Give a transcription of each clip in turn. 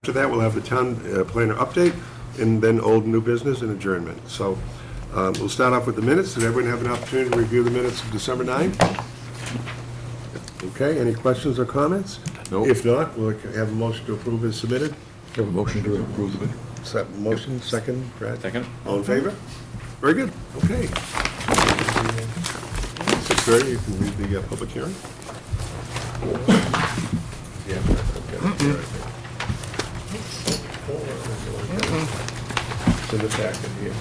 After that, we'll have the town planner update, and then old and new business and adjournment. So we'll start off with the minutes. Did everyone have an opportunity to review the minutes of December 9? Okay, any questions or comments? No. If not, we'll have a motion to approve as submitted. Have a motion to approve it. Motion, second, Brad? Second. All in favor? Very good, okay. 6:30, you can read the public hearing. Yeah. It's in the packet here.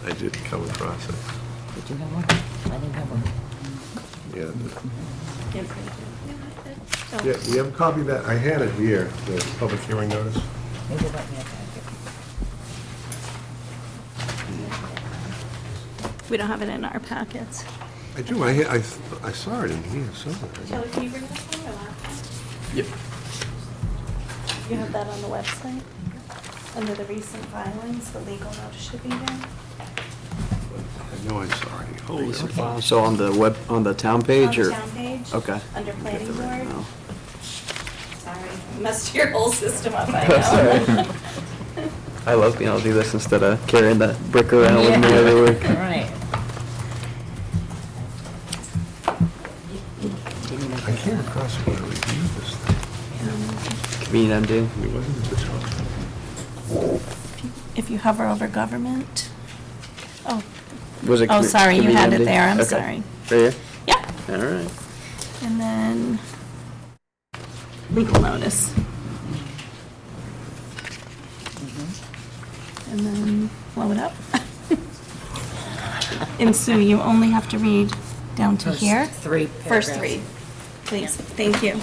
I did come across it. Did you have one? I didn't have one. Yeah, we have a copy of that. I had it here, the public hearing notice. Maybe let me have that. We don't have it in our packets. I do, I saw it in here somewhere. Kelly, can you bring this one or laptop? Yep. You have that on the website? Under the recent filings, the legal notice should be there. I know I saw it. Holy cow. So on the web, on the town page, On or? the town page? Okay. Under planning Get the right board? now. Sorry, messed your whole system up, I That's know. I love being able to do this instead of carrying that brick around with me everywhere. All right. I came across it when I reviewed this thing. Convenient MD. It wasn't at the top. If you hover over government, oh, Was it? oh, sorry, you had it Convenient MD? there, I'm Okay. sorry. Right here? Yeah, All right. and then legal notice. And then blow it up. And Sue, you only have to read down to here. First First three three, please, thank you.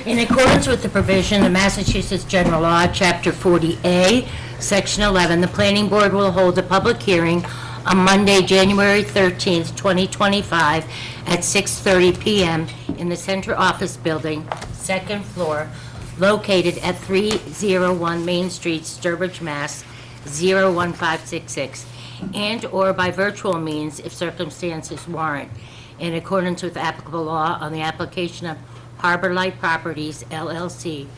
In accordance with the provision of Massachusetts General Law, Chapter 40A, Section 11, the Planning Board will hold a public hearing on Monday, January 13th, 2025, at 6:30 PM in the Center Office Building, second floor, located at 301 Main Street, Sturbridge, Mass. 01566, and/or by virtual means if circumstances warrant, in accordance with applicable law on the application of Harbor Light Properties, LLC,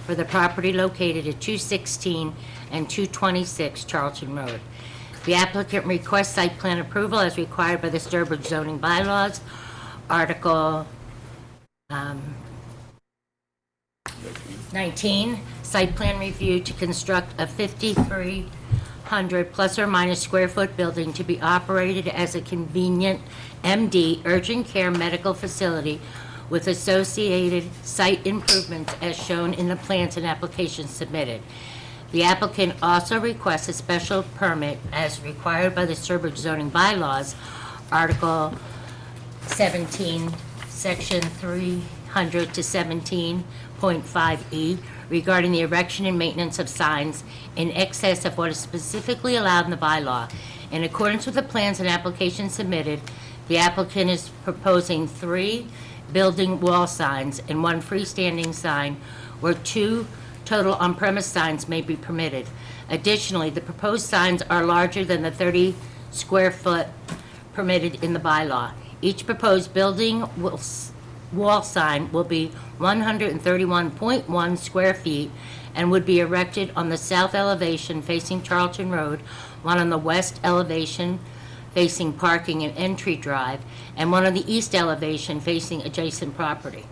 for the property located at 216 and 226 Charlton Road. The applicant requests site plan approval as required by the Sturbridge zoning bylaws, Article 19, site plan review to construct a 5,300 plus or minus square foot building to be operated as a convenient MD urgent care medical facility with associated site improvements as shown in the plans and applications submitted. The applicant also requests a special permit as required by the Sturbridge zoning bylaws, Article 17, Section 300 to 17.5E, regarding the erection and maintenance of signs in excess of what is specifically allowed in the bylaw. In accordance with the plans and applications submitted, the applicant is proposing 3 building wall signs and 1 freestanding sign, where 2 total on-premise signs may be permitted. Additionally, the proposed signs are larger than the 30 square foot permitted in the bylaw. Each proposed building wall sign will be 131.1 square feet and would be erected on the south elevation facing Charlton Road, one on the west elevation facing parking and entry drive, and one on the east elevation facing adjacent property.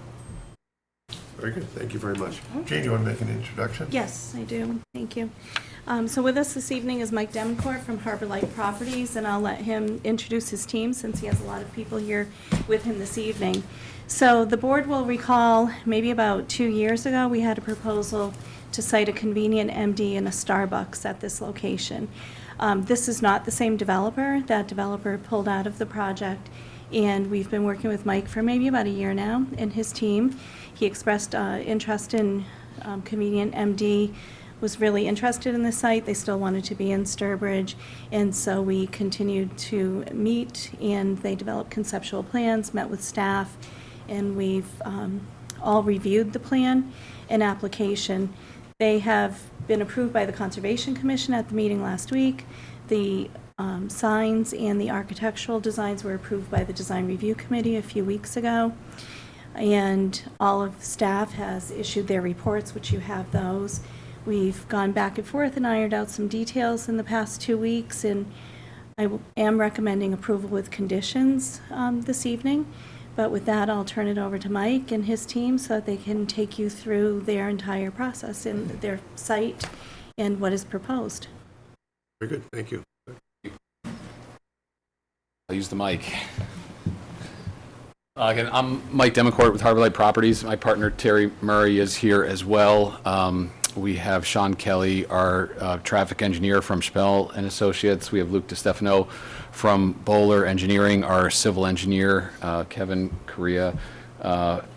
Very good, thank you very much. Jane, you want to make an introduction? Yes, I do, thank you. So with us this evening is Mike Demoncourt from Harbor Light Properties, and I'll let him introduce his team since he has a lot of people here with him this evening. So the board will recall, maybe about 2 years ago, we had a proposal to site a convenient MD and a Starbucks at this location. This is not the same developer. That developer pulled out of the project, and we've been working with Mike for maybe about a year now and his team. He expressed interest in convenient MD, was really interested in the site. They still wanted to be in Sturbridge, and so we continued to meet, and they developed conceptual plans, met with staff, and we've all reviewed the plan and application. They have been approved by the Conservation Commission at the meeting last week. The signs and the architectural designs were approved by the Design Review Committee a few weeks ago. And all of staff has issued their reports, which you have those. We've gone back and forth and ironed out some details in the past 2 weeks, and I am recommending approval with conditions this evening. But with that, I'll turn it over to Mike and his team so that they can take you through their entire process and their site and what is proposed. Very good, thank you. I'll use the mic. Again, I'm Mike Demoncourt with Harbor Light Properties. My partner Terry Murray is here as well. We have Sean Kelly, our traffic engineer from Spell and Associates. We have Luke DeStefano from Bowler Engineering. Our civil engineer, Kevin Correa,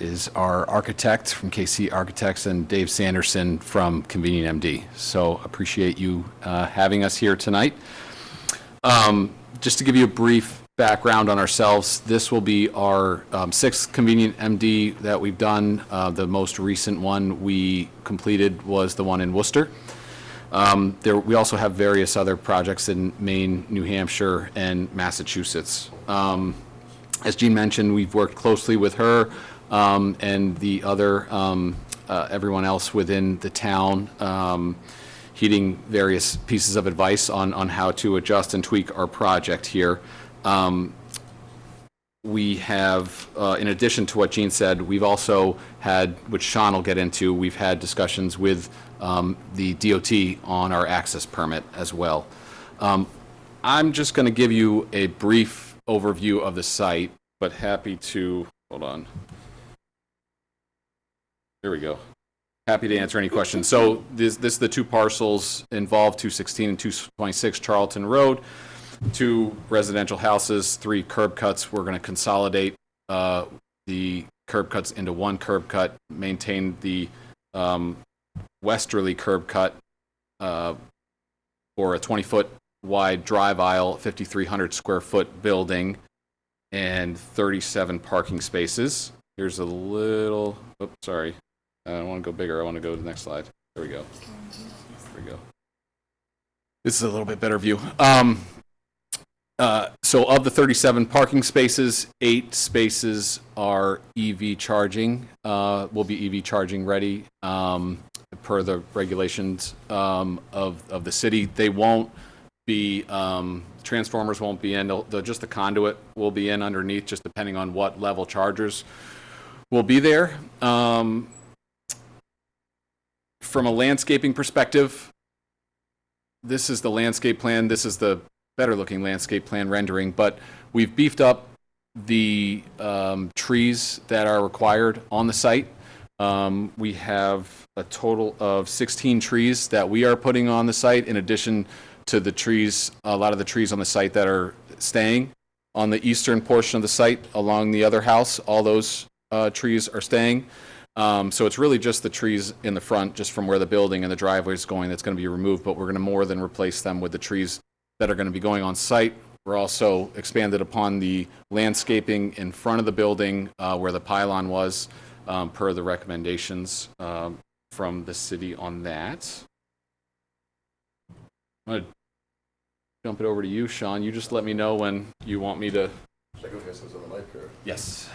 is our architect from KC Architects, and Dave Sanderson from Convenient MD. So appreciate you having us here tonight. Just to give you a brief background on ourselves, this will be our sixth Convenient MD that we've done. The most recent one we completed was the one in Worcester. We also have various other projects in Maine, New Hampshire, and Massachusetts. As Jean mentioned, we've worked closely with her and the other, everyone else within the town, heeding various pieces of advice on how to adjust and tweak our project here. We have, in addition to what Jean said, we've also had, which Sean will get into, we've had discussions with the DOT on our access permit as well. I'm just going to give you a brief overview of the site, but happy to, hold on. There we go. Happy to answer any questions. So this is the two parcels involved, 216 and 226 Charlton Road. 2 residential houses, 3 curb cuts. We're going to consolidate the curb cuts into one curb cut, maintain the westerly curb cut for a 20-foot wide drive aisle, 5,300 square foot building, and 37 parking spaces. Here's a little, oops, sorry. I don't want to go bigger. I want to go to the next slide. There we go. There we go. This is a little bit better view. So of the 37 parking spaces, 8 spaces are EV charging, will be EV charging ready per the regulations of the city. They won't be, transformers won't be in, just the conduit will be in underneath, just depending on what level chargers will be there. From a landscaping perspective, this is the landscape plan. This is the better looking landscape plan rendering, but we've beefed up the trees that are required on the site. We have a total of 16 trees that we are putting on the site, in addition to the trees, a lot of the trees on the site that are staying on the eastern portion of the site along the other house. All those trees are staying. So it's really just the trees in the front, just from where the building and the driveway is going, that's going to be removed, but we're going to more than replace them with the trees that are going to be going on site. We're also expanded upon the landscaping in front of the building where the pylon was, per the recommendations from the city on that. I'm going to jump it over to you, Sean. You just let me know when you want me to. Should I go get on the mic here? Yes.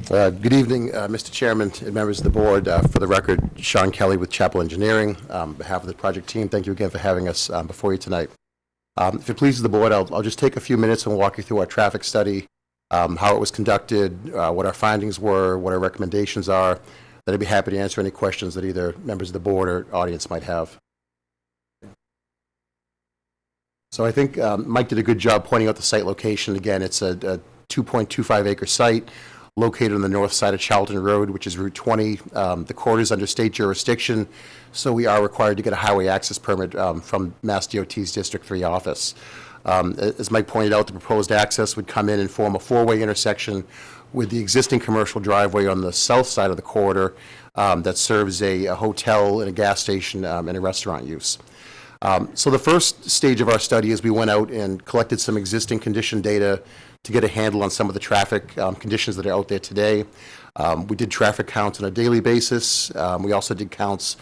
Good evening, Mr. Chairman and members of the board. For the record, Sean Kelly with Chapel Engineering. On behalf of the project team, thank you again for having us before you tonight. If it pleases the board, I'll just take a few minutes and walk you through our traffic study, how it was conducted, what our findings were, what our recommendations are. Then I'd be happy to answer any questions that either members of the board or audience might have. So I think Mike did a good job pointing out the site location. Again, it's a 2.25 acre site located on the north side of Charlton Road, which is Route 20. The court is under state jurisdiction, so we are required to get a highway access permit from Mass DOT's District 3 office. As Mike pointed out, the proposed access would come in and form a 4-way intersection with the existing commercial driveway on the south side of the corridor that serves a hotel and a gas station and a restaurant use. So the first stage of our study is we went out and collected some existing condition data to get a handle on some of the traffic conditions that are out there today. We did traffic counts on a daily basis. We also did counts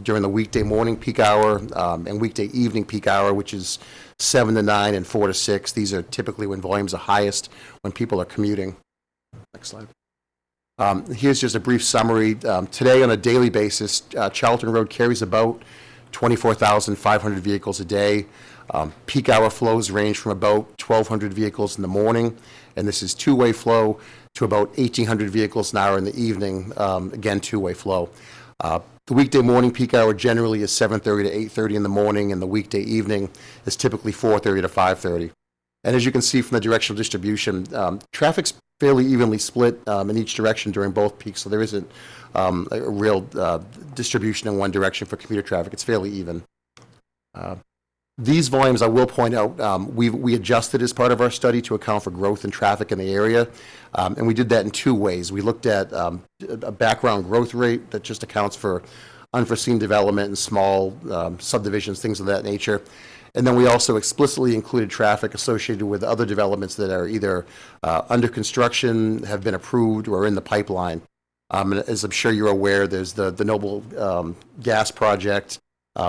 during the weekday morning peak hour and weekday evening peak hour, which is 7 to 9 and 4 to 6. These are typically when volumes are highest, when people are commuting. Next slide. Here's just a brief summary. Today, on a daily basis, Charlton Road carries about 24,500 vehicles a day. Peak hour flows range from about 1,200 vehicles in the morning, and this is two-way flow, to about 1,800 vehicles an hour in the evening, again, two-way flow. The weekday morning peak hour generally is 7:30 to 8:30 in the morning, and the weekday evening is typically 4:30 to 5:30. And as you can see from the directional distribution, traffic's fairly evenly split in each direction during both peaks, so there isn't a real distribution in one direction for commuter traffic. It's fairly even. These volumes, I will point out, we adjusted as part of our study to account for growth in traffic in the area, and we did that in two ways. We looked at a background growth rate that just accounts for unforeseen development and small subdivisions, things of that nature. And then we also explicitly included traffic associated with other developments that are either under construction, have been approved, or are in the pipeline. As I'm sure you're aware, there's the Noble Gas Project.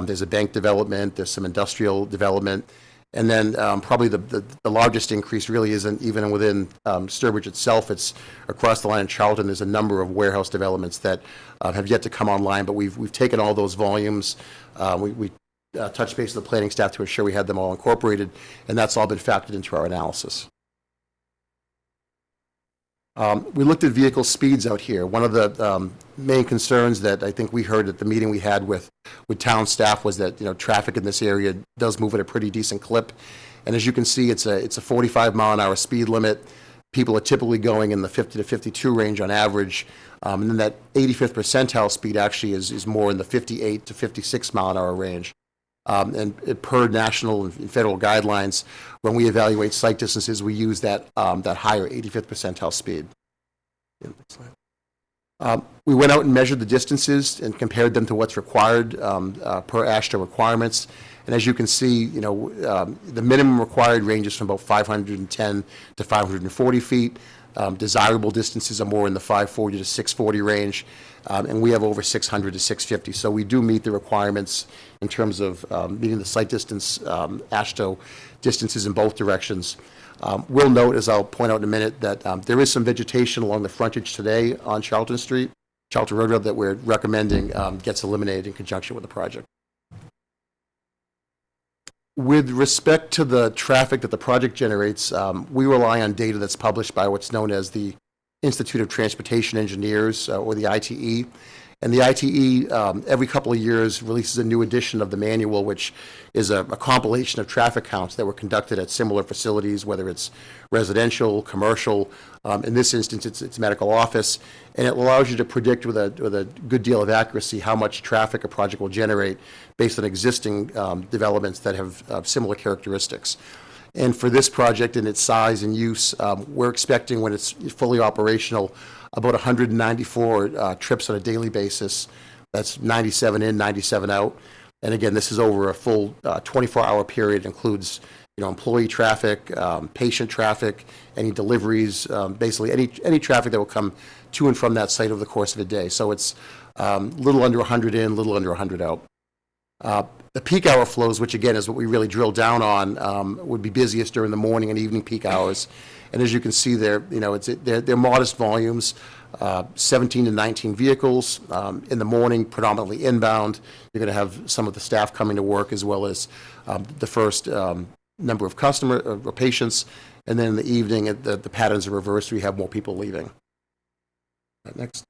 There's a bank development, there's some industrial development, and then probably the largest increase really isn't even within Sturbridge itself. It's across the line in Charlton. There's a number of warehouse developments that have yet to come online, but we've taken all those volumes. We touched base with the planning staff to ensure we had them all incorporated, and that's all been factored into our analysis. We looked at vehicle speeds out here. One of the main concerns that I think we heard at the meeting we had with town staff was that, traffic in this area does move at a pretty decent clip. And as you can see, it's a 45 mile an hour speed limit. People are typically going in the 50 to 52 range on average. And then that 85th percentile speed actually is more in the 58 to 56 mile an hour range. And per national and federal guidelines, when we evaluate sight distances, we use that higher 85th percentile speed. We went out and measured the distances and compared them to what's required per AASHTO requirements. And as you can see, the minimum required ranges from about 510 to 540 feet. Desirable distances are more in the 540 to 640 range, and we have over 600 to 650. So we do meet the requirements in terms of meeting the sight distance, AASHTO distances in both directions. We'll note, as I'll point out in a minute, that there is some vegetation along the frontage today on Charlton Road that we're recommending gets eliminated in conjunction with the project. With respect to the traffic that the project generates, we rely on data that's published by what's known as the Institute of Transportation Engineers, or the ITE. And the ITE, every couple of years, releases a new edition of the manual, which is a compilation of traffic counts that were conducted at similar facilities, whether it's residential, commercial. In this instance, it's medical office. And it allows you to predict with a good deal of accuracy how much traffic a project will generate based on existing developments that have similar characteristics. And for this project and its size and use, we're expecting, when it's fully operational, about 194 trips on a daily basis. That's 97 in, 97 out. And again, this is over a full 24-hour period. It includes, employee traffic, patient traffic, any deliveries, basically any traffic that will come to and from that site over the course of a day. So it's a little under 100 in, little under 100 out. The peak hour flows, which again is what we really drill down on, would be busiest during the morning and evening peak hours. And as you can see there, they're modest volumes, 17 to 19 vehicles. In the morning, predominantly inbound. You're going to have some of the staff coming to work, as well as the first number of customer or patients. And then in the evening, the patterns are reversed. We have more people leaving. Next.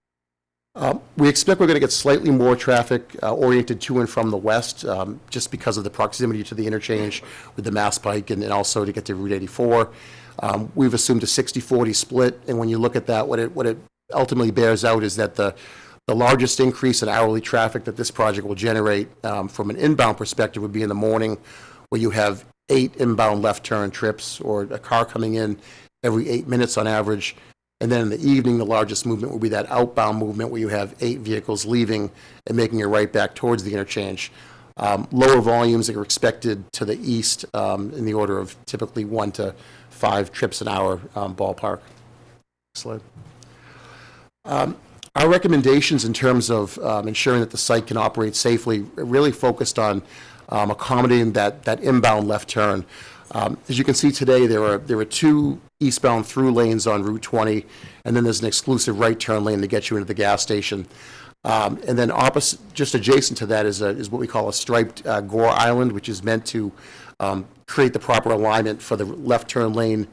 We expect we're going to get slightly more traffic oriented to and from the west, just because of the proximity to the interchange with the Mass Pike, and also to get to Route 84. We've assumed a 60-40 split, and when you look at that, what it ultimately bears out is that the largest increase in hourly traffic that this project will generate from an inbound perspective would be in the morning, where you have 8 inbound left turn trips, or a car coming in every 8 minutes on average. And then in the evening, the largest movement will be that outbound movement, where you have 8 vehicles leaving and making a right back towards the interchange. Lower volumes that are expected to the east, in the order of typically 1 to 5 trips an hour ballpark. Excellent. Our recommendations in terms of ensuring that the site can operate safely are really focused on accommodating that inbound left turn. As you can see today, there are 2 eastbound through lanes on Route 20, and then there's an exclusive right turn lane to get you into the gas station. And then opposite, just adjacent to that is what we call a striped Gore Island, which is meant to create the proper alignment for the left turn lane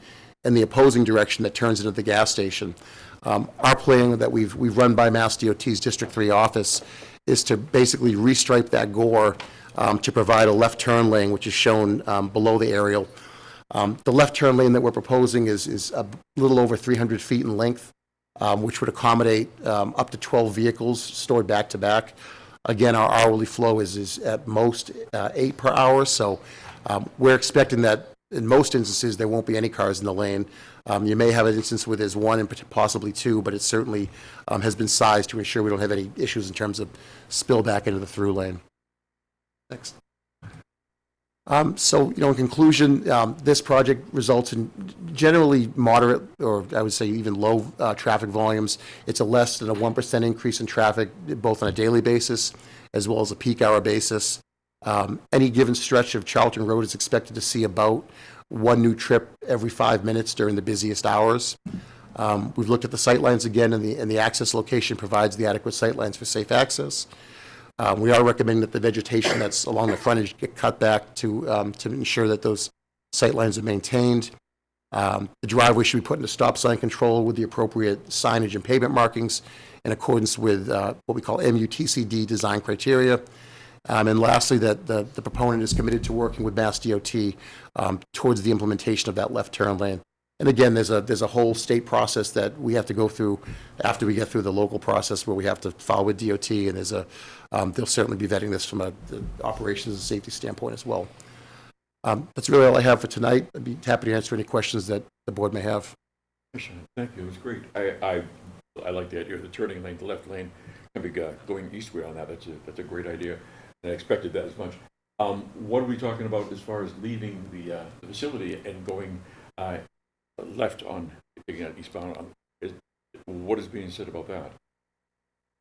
in the opposing direction that turns into the gas station. Our plan that we've run by Mass DOT's District 3 office is to basically restripe that Gore to provide a left turn lane, which is shown below the aerial. The left turn lane that we're proposing is a little over 300 feet in length, which would accommodate up to 12 vehicles stored back to back. Again, our hourly flow is at most 8 per hour, so we're expecting that in most instances there won't be any cars in the lane. You may have an instance where there's 1 and possibly 2, but it certainly has been sized to ensure we don't have any issues in terms of spill back into the through lane. Next. So, in conclusion, this project results in generally moderate, or I would say even low traffic volumes. It's a less than a 1% increase in traffic, both on a daily basis as well as a peak hour basis. Any given stretch of Charlton Road is expected to see about 1 new trip every 5 minutes during the busiest hours. We've looked at the sightlines again, and the access location provides the adequate sightlines for safe access. We are recommending that the vegetation that's along the frontage get cut back to ensure that those sightlines are maintained. The driveway should be put into stop sign control with the appropriate signage and pavement markings in accordance with what we call MUTCD design criteria. And lastly, that the proponent is committed to working with Mass DOT towards the implementation of that left turn lane. And again, there's a whole state process that we have to go through after we get through the local process where we have to file with DOT, and they'll certainly be vetting this from the operations and safety standpoint as well. That's really all I have for tonight. I'd be happy to answer any questions that the board may have. Thank you, it was great. I like the idea of the turning lane, the left lane, can be going eastward on that. That's a great idea. I expected that as much. What are we talking about as far as leaving the facility and going left on, again, eastbound? What is being said about that?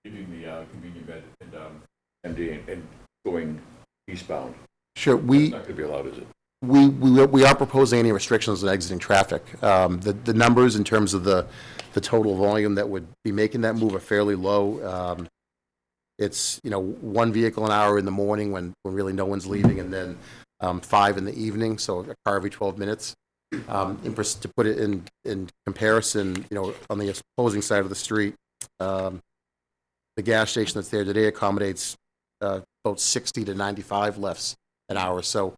Leaving the convenient bed and going eastbound. Sure. It's not going to be allowed, is it? We aren't proposing any restrictions on exiting traffic. The numbers in terms of the total volume that would be making that move are fairly low. It's 1 vehicle an hour in the morning when really no one's leaving, and then 5 in the evening, so a car every 12 minutes. To put it in comparison, on the opposing side of the street, the gas station that's there today accommodates about 60 to 95 lefts an hour. So,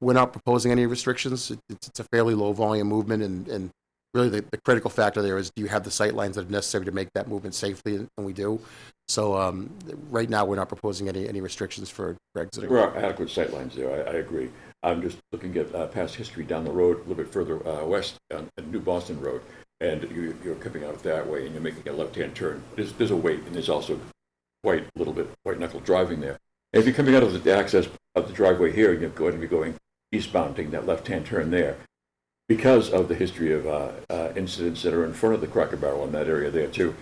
we're not proposing any restrictions. It's a fairly low volume movement, and really the critical factor there is, do you have the sight lines that are necessary to make that movement safely? And we do. So right now, we're not proposing any restrictions for exiting. There are adequate sight lines there, I agree. I'm just looking at past history down the road, a little bit further west on New Boston Road, and you're coming out that way, and you're making a left-hand turn. There's a wait, and there's also quite a little bit white-knuckle driving there. And if you're coming out of the access of the driveway here, you're going to be going eastbound, taking that left-hand turn there. Because of the history of incidents that are in front of the Cracker Barrel in that area there too,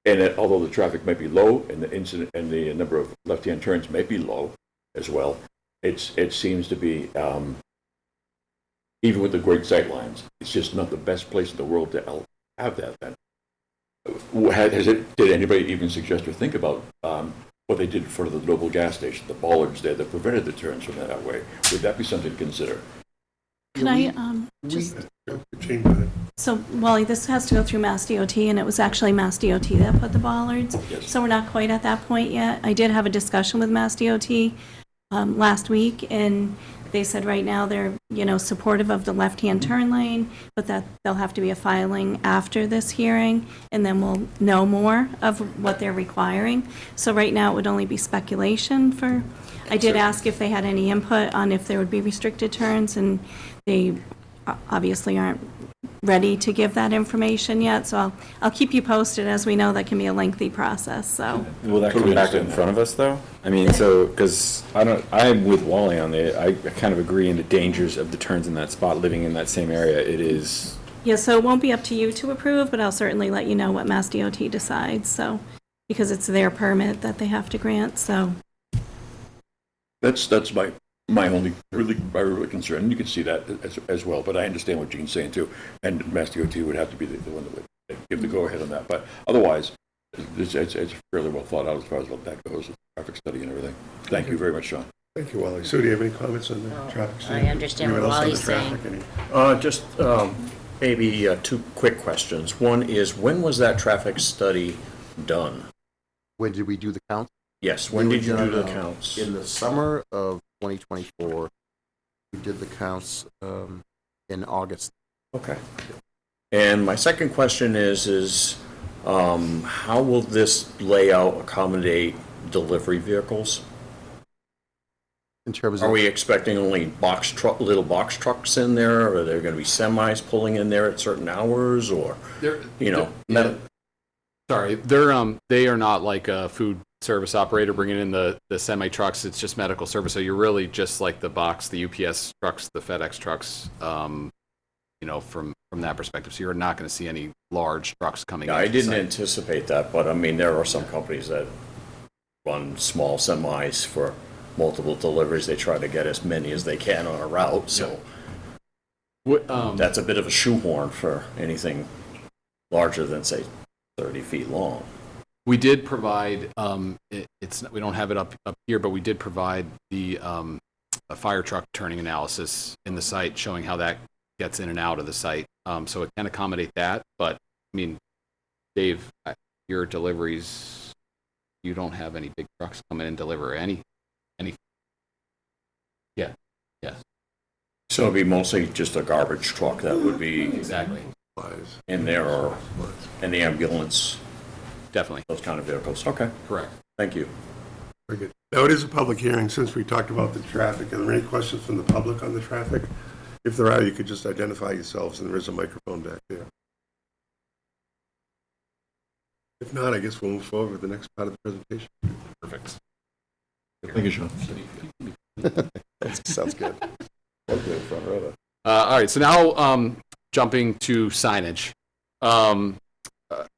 and although the traffic might be low and the number of left-hand turns may be low as well, it seems to be even with the great sight lines, it's just not the best place in the world to have that. Then, did anybody even suggest or think about what they did in front of the Noble gas station, the bollards there that prevented the turns from that way? Would that be something to consider? Can I just... Jane, go ahead. So, Wally, this has to go through Mass DOT, and it was actually Mass DOT that put the bollards. Yes. So we're not quite at that point yet. I did have a discussion with Mass DOT last week, and they said right now they're, supportive of the left-hand turn lane, but that there'll have to be a filing after this hearing, and then we'll know more of what they're requiring. So right now, it would only be speculation I did ask if they had any input on if there would be restricted turns, and they obviously aren't ready to give that information yet, so I'll keep you posted. As we know, that can be a lengthy process, so. Will that come back in front of us, though? I mean, so, because I'm with Wally on it. I kind of agree in the dangers of the turns in that spot, living in that same area. It is, Yeah, so it won't be up to you to approve, but I'll certainly let you know what Mass DOT decides, so, because it's their permit that they have to grant, so. That's my only really concern. You can see that as well, but I understand what Gene's saying too. And Mass DOT would have to be the one that would give the go-ahead on that. But otherwise, it's fairly well thought out as far as what that goes, with traffic study and everything. Thank you very much, Sean. Thank you, Wally. Sue, do you have any comments on the traffic study? I understand what Anyone else on the Wally's saying. traffic? Any- Just maybe two quick questions. One is, when was that traffic study done? When did we do the count? Yes, when did you do the Done, counts? In the summer of 2024. We did the counts in August. Okay. And my second question is how will this layout accommodate delivery vehicles? In terms Are of, we expecting only little box trucks in there, or are there going to be semis pulling in there at certain hours, or, Sorry, they are not like a food service operator bringing in the semi trucks. It's just medical service. So you're really just like the box, the UPS trucks, the FedEx trucks, from that perspective. So you're not going to see any large trucks coming in. I didn't anticipate that, but I mean, there are some companies that run small semis for multiple deliveries. They try to get as many as they can on a route, so that's a bit of a shoehorn for anything larger than, say, 30 feet long. We did provide, we don't have it up here, but we did provide the a fire truck turning analysis in the site showing how that gets in and out of the site. So it can accommodate that, but I mean, Dave, your deliveries, you don't have any big trucks come in and deliver any. Yeah, yes, So it'd be mostly just a garbage truck that would be exactly, in there, or in the ambulance, definitely, those kind of vehicles. Okay, correct. thank you. Very good. Now, it is a public hearing. Since we talked about the traffic, are there any questions from the public on the traffic? If there are, you could just identify yourselves, and there is a microphone back there. If not, I guess we'll move forward with the next part of the presentation. Perfect. Thank you, Sean. sounds good. All right, so now jumping to signage.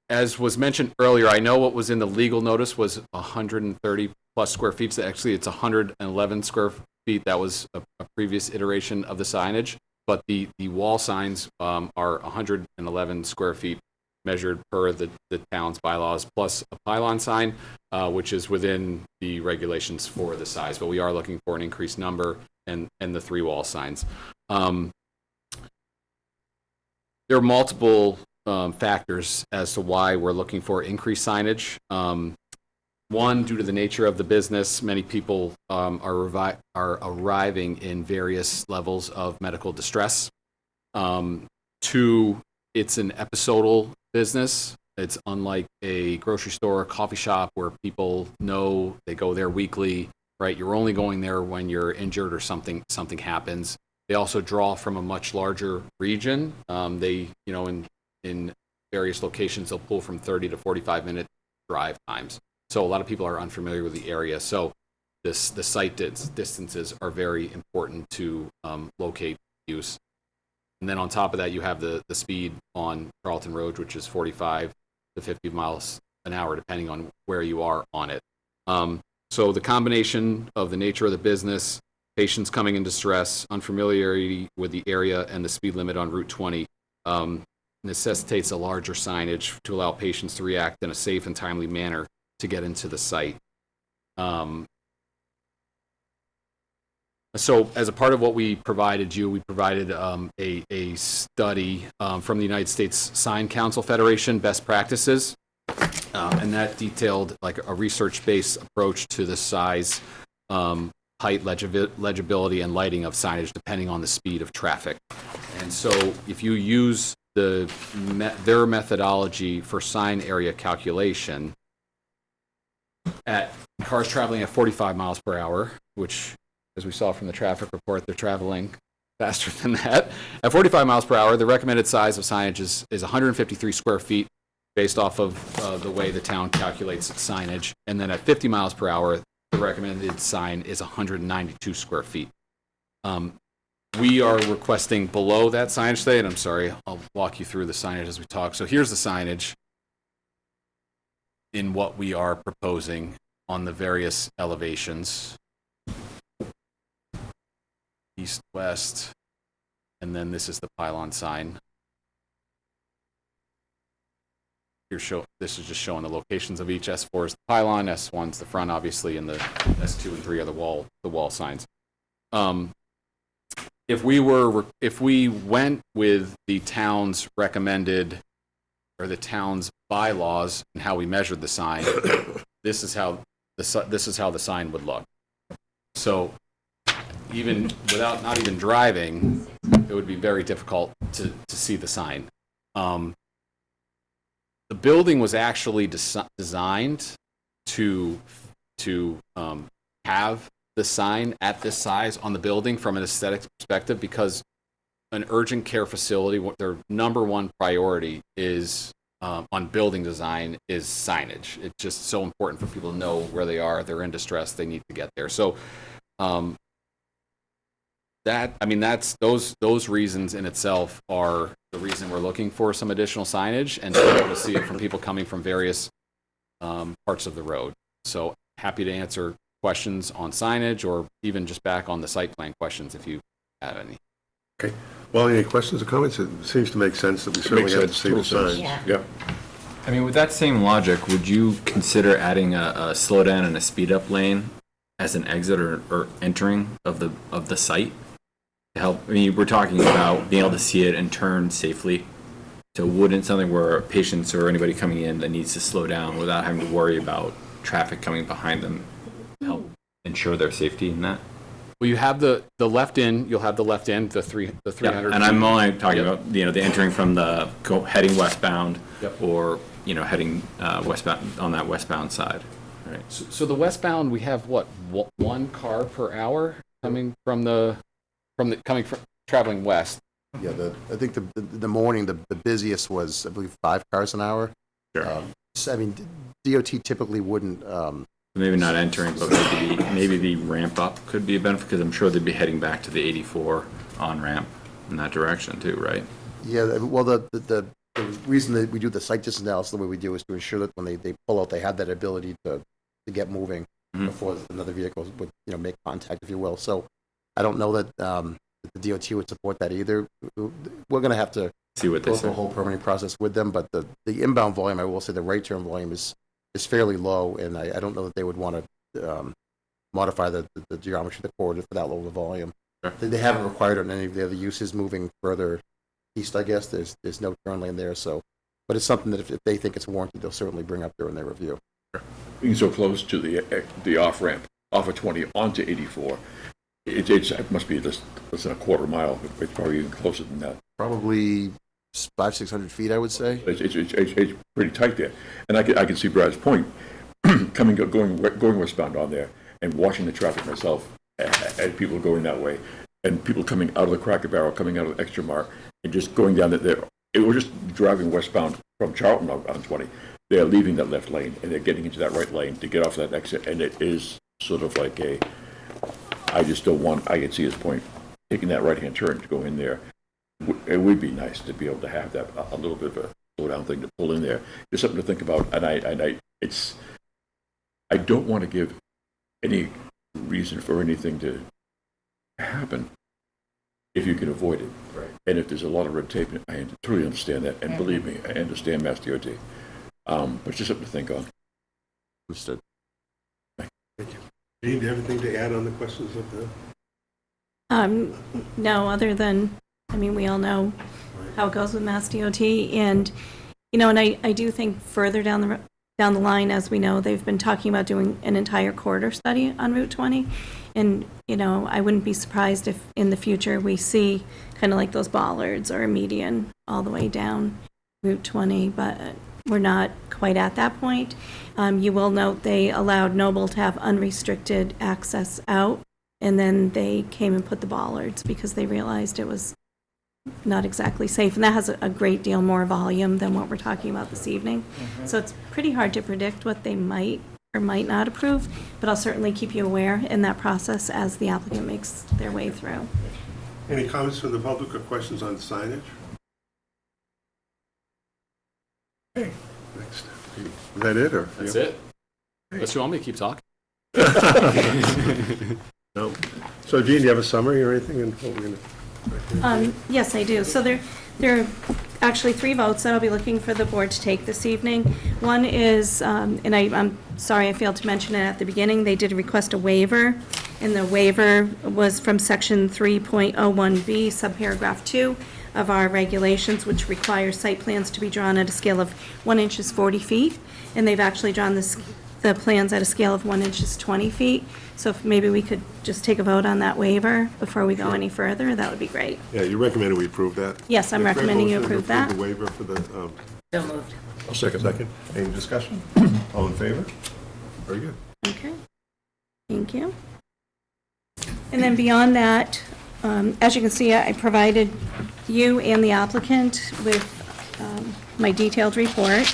As was mentioned earlier, I know what was in the legal notice was 130 plus square feet. So actually, it's 111 square feet. That was a previous iteration of the signage. But the wall signs are 111 square feet measured per the town's bylaws, plus a pylon sign, which is within the regulations for the size. But we are looking for an increased number and the 3 wall signs. There are multiple factors as to why we're looking for increased signage. One, due to the nature of the business, many people are arriving in various levels of medical distress. 2, it's an episodal business. It's unlike a grocery store or coffee shop where people know they go there weekly, right? You're only going there when you're injured or something happens. They also draw from a much larger region. In various locations, they'll pull from 30 to 45-minute drive times. So a lot of people are unfamiliar with the area. So the site distances are very important to locate use. And then on top of that, you have the speed on Carlton Road, which is 45 to 50 miles an hour, depending on where you are on it. So the combination of the nature of the business, patients coming in distress, unfamiliarity with the area, and the speed limit on Route 20 necessitates a larger signage to allow patients to react in a safe and timely manner to get into the site. So as a part of what we provided you, we provided a study from the United States Sign Council Federation, best practices, and that detailed like a research-based approach to the size, height, legibility, and lighting of signage depending on the speed of traffic. And so if you use their methodology for sign area calculation at cars traveling at 45 miles per hour, which, as we saw from the traffic report, they're traveling faster than that. At 45 miles per hour, the recommended size of signage is 153 square feet based off of the way the town calculates signage. And then at 50 miles per hour, the recommended sign is 192 square feet. We are requesting below that signage today, and I'm sorry, I'll walk you through the signage as we talk. So here's the signage in what we are proposing on the various elevations. East, west, and then this is the pylon sign. This is just showing the locations of each. S4 is the pylon, S1's the front, obviously, and the S2 and 3 are the wall signs. If we went with the town's recommended or the town's bylaws and how we measured the sign, this is how the sign would look. So even without not even driving, it would be very difficult to see the sign. The building was actually designed to have the sign at this size on the building from an aesthetic perspective, because an urgent care facility, their number one priority is on building design is signage. It's just so important for people to know where they are. They're in distress. They need to get there. So that's those reasons in itself are the reason we're looking for some additional signage and to be able to see it from people coming from various parts of the road. So happy to answer questions on signage or even just back on the site plan questions if you have any. Okay. Well, any questions or comments? It seems to make sense that we certainly have to see the signs. Yeah. I mean, with that same logic, would you consider adding a slow down and a speed up lane as an exit or entering of the site to help? I mean, we're talking about being able to see it and turn safely. So wouldn't something where patients or anybody coming in that needs to slow down without having to worry about traffic coming behind them help ensure their safety in that? Well, you have the left in. You'll have the left in, the 300. Yeah, and I'm only talking Yep. about the entering from the heading westbound Yep. or heading westbound on that westbound side. Right. So the westbound, we have one car per hour coming traveling west. Yeah, I think the morning, the busiest was, I believe, 5 cars an hour. Sure. So, I mean, DOT typically wouldn't, Maybe not entering, but maybe the ramp up could be a benefit because I'm sure they'd be heading back to the 84 on ramp in that direction too, right? yeah, well, the reason that we do the site distance analysis the way we do is to ensure that when they pull out, they have that ability to get moving before another vehicle would, make contact, if you will. So I don't know that the DOT would support that either. We're going to have to See what they go through say. a whole permitting process with them, but the inbound volume, I will say the right turn volume is fairly low, and I don't know that they would want to modify the geometry of the corridor for that low of volume. Sure. They haven't required on any of the other uses moving further east, I guess. There's no turn lane there, so, but it's something that if they think it's warranted, they'll certainly bring up during their review. Being so close to the off-ramp, off of 20 onto 84, it must be less than a quarter mile. It's probably even closer than that. Probably 500-600 feet, I would say. It's pretty tight there. And I can see Brad's point, going westbound on there and watching the traffic myself and people going that way and people coming out of the Cracker Barrel, coming out of the Extra Mart and just going down there. It was just driving westbound from Charlton on 20. They're leaving that left lane and they're getting into that right lane to get off that exit. And it is sort of like I can see his point, taking that right-hand turn to go in there. It would be nice to be able to have that a little bit of a slow down thing to pull in there. Just something to think about. And I don't want to give any reason for anything to happen if you can avoid it. Right. And if there's a lot of red tape, I totally understand that. And believe me, I understand Mass DOT. But it's just something to think on. Understood. Thank you. Dean, do you have anything to add on the questions of the? No, other than, we all know how it goes with Mass DOT, and, and I do think further down the line, as we know, they've been talking about doing an entire corridor study on Route 20, and, I wouldn't be surprised if in the future we see kind of like those bollards or a median all the way down Route 20, but we're not quite at that point. You will note they allowed Noble to have unrestricted access out and then they came and put the bollards because they realized it was not exactly safe, and that has a great deal more volume than what we're talking about this evening. So it's pretty hard to predict what they might or might not approve, but I'll certainly keep you aware in that process as the applicant makes their way through. Any comments from the public or questions on signage? Okay, next. Is that it, or? That's it. Unless you want me to keep talking. No. So Jean, do you have a summary or anything? And what we're gonna? Yes, I do. So there are actually 3 votes that I'll be looking for the board to take this evening. One is, and I'm sorry I failed to mention it at the beginning, they did request a waiver, and the waiver was from section 3.01B, subparagraph 2 of our regulations, which requires site plans to be drawn at a scale of 1 inch is 40 feet, and they've actually drawn the plans at a scale of 1 inch is 20 feet. So if maybe we could just take a vote on that waiver before we go any further, that would be great. Yeah, you recommended we approve that? Yes, I'm Is there a recommending you motion to approve that. The waiver for the, So moved. I'll second. Any discussion? All in favor? Very good. Okay, thank you. And then beyond that, as you can see, I provided you and the applicant with my detailed report,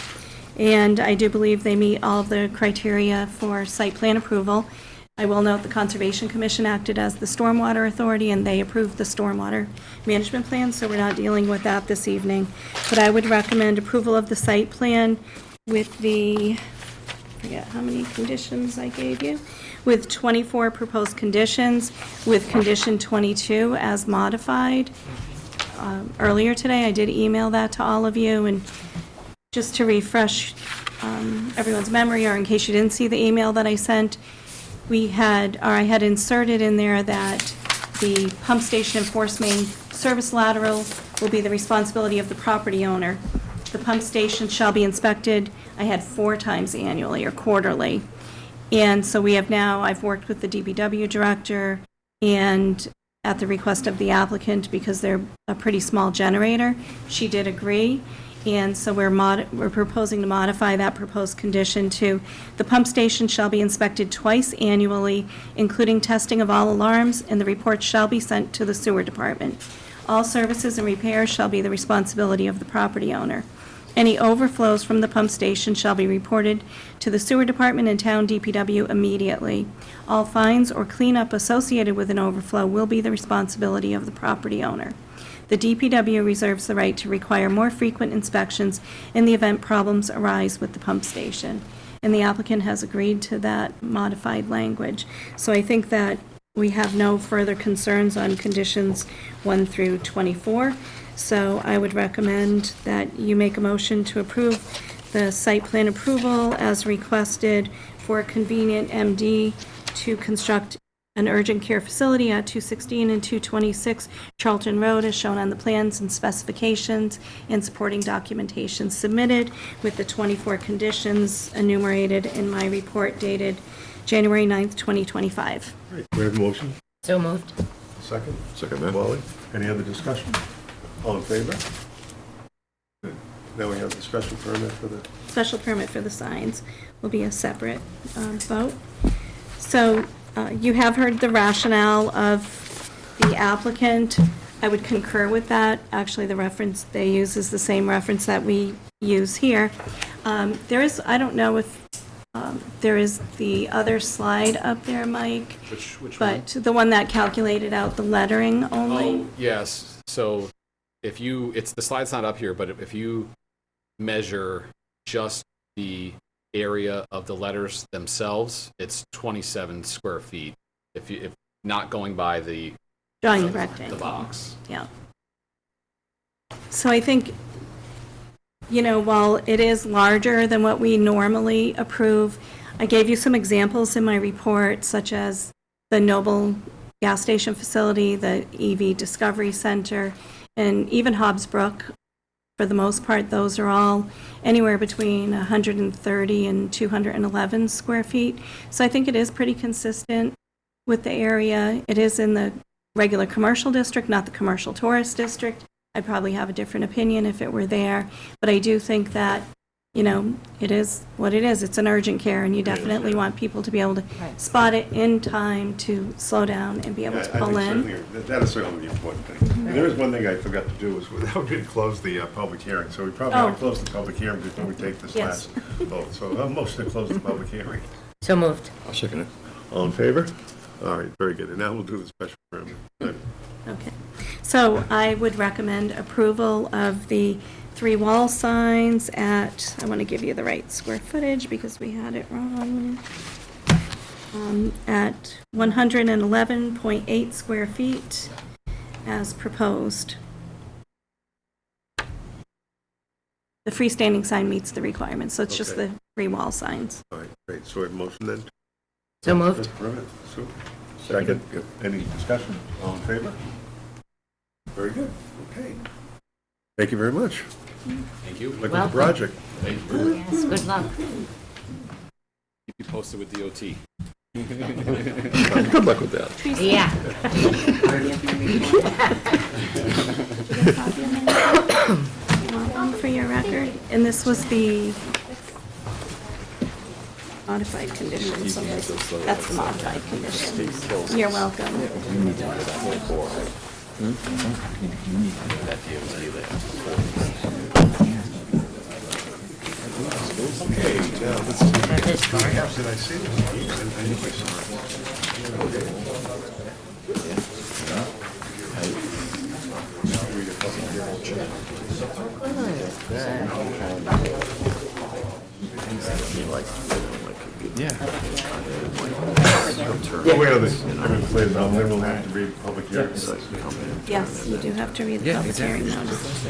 and I do believe they meet all of the criteria for site plan approval. I will note the Conservation Commission acted as the stormwater authority, and they approved the stormwater management plan, so we're not dealing with that this evening. But I would recommend approval of the site plan with the, I forget how many conditions I gave you, with 24 proposed conditions, with condition 22 as modified. Earlier today, I did email that to all of you, and just to refresh everyone's memory, or in case you didn't see the email that I sent, I had inserted in there that the pump station and force main service lateral will be the responsibility of the property owner. The pump station shall be inspected, I had 4 times annually or quarterly. And so I've worked with the DPW director, and at the request of the applicant, because they're a pretty small generator, she did agree. And so we're proposing to modify that proposed condition to, the pump station shall be inspected twice annually, including testing of all alarms, and the report shall be sent to the sewer department. All services and repairs shall be the responsibility of the property owner. Any overflows from the pump station shall be reported to the sewer department and town DPW immediately. All fines or cleanup associated with an overflow will be the responsibility of the property owner. The DPW reserves the right to require more frequent inspections in the event problems arise with the pump station. And the applicant has agreed to that modified language. So I think that we have no further concerns on conditions 1 through 24. So I would recommend that you make a motion to approve the site plan approval as requested for Convenient MD to construct an urgent care facility at 216 and 226 Charlton Road as shown on the plans and specifications and supporting documentation submitted with the 24 conditions enumerated in my report dated January 9th, 2025. Great. We have a motion? So moved. Second? Second, man. Wally? Any other discussion? All in favor? Good. Now we have the special permit for the... Special permit for the signs will be a separate vote. So you have heard the rationale of the applicant. I would concur with that. Actually, the reference they use is the same reference that we use here. There is, I don't know if there is the other slide up there, Mike, Which one? but the one that calculated out the lettering only. Oh, yes. So the slide's not up here, but if you measure just the area of the letters themselves, it's 27 square feet. If not going by the Drawing the rectangle. the box. Yeah. So I think, while it is larger than what we normally approve, I gave you some examples in my report, such as the Noble gas station facility, the EV Discovery Center, and even Hobbs Brook. For the most part, those are all anywhere between 130 and 211 square feet. So I think it is pretty consistent with the area. It is in the regular commercial district, not the commercial tourist district. I'd probably have a different opinion if it were there. But I do think that you know, it is what it is. It's an urgent care, and you definitely want people to be able to Right. spot it in time to slow down and be able Yeah, to I pull think in. certainly that is certainly the important thing. And there is one thing I forgot to do, was without we close the public hearing, so we probably ought Oh. to close the public hearing before we take this Yes. last vote. So a motion to close the public hearing. So moved. I'll second it. All in favor? All right, very good. And now we'll do the special permit. Okay. So I would recommend approval of the 3 wall signs at, I want to give you the right square footage because we had it wrong, at 111.8 square feet as proposed. The freestanding sign meets the requirements, so it's just Okay. the 3 wall signs. All right, great. So we have a motion then? So moved. Special permit. Super. Second. Any discussion? All in favor? Very good. Okay. Thank you very much. Thank you. Look at the Welcome. project. Yes, good luck. Keep you posted with DOT. Good luck with that. Yeah. For your record, and this was the modified conditions. That's the modified conditions. You're welcome. Got this far. Did I see this? I think I saw it. Well, wait on this. I'm going to play it now, then we'll have to read public hearing. Yes, you do have to read the public hearing notice.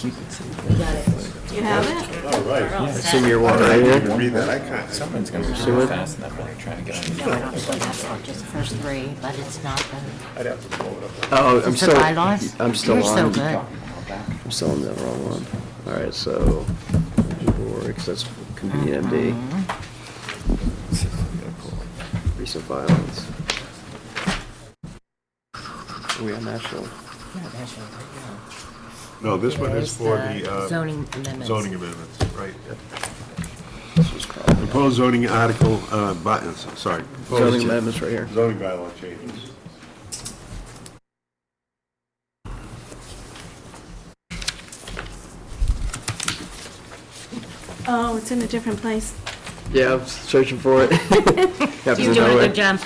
We got it. Do you have it? All right. Assume you're one right I here. can read that. I can't. Someone's gonna be super fast and I'm really trying to get on. No, I don't see that part, just the first 3, but it's not the, I'd have to pull it up. Oh, is I'm it the still, bylaws? I'm still You're so on. good. I'm still on the wrong one. All right, so, because that's convenient MD. Recent filings. We on national. Yeah, that's your right. No, this one is for the Zoning amendments. zoning amendments, right? Proposed zoning article, sorry. proposed Zoning amendments right here. Zoning bylaw changes. Oh, it's in a different place. Yeah, I'm searching for it. You're doing a good job.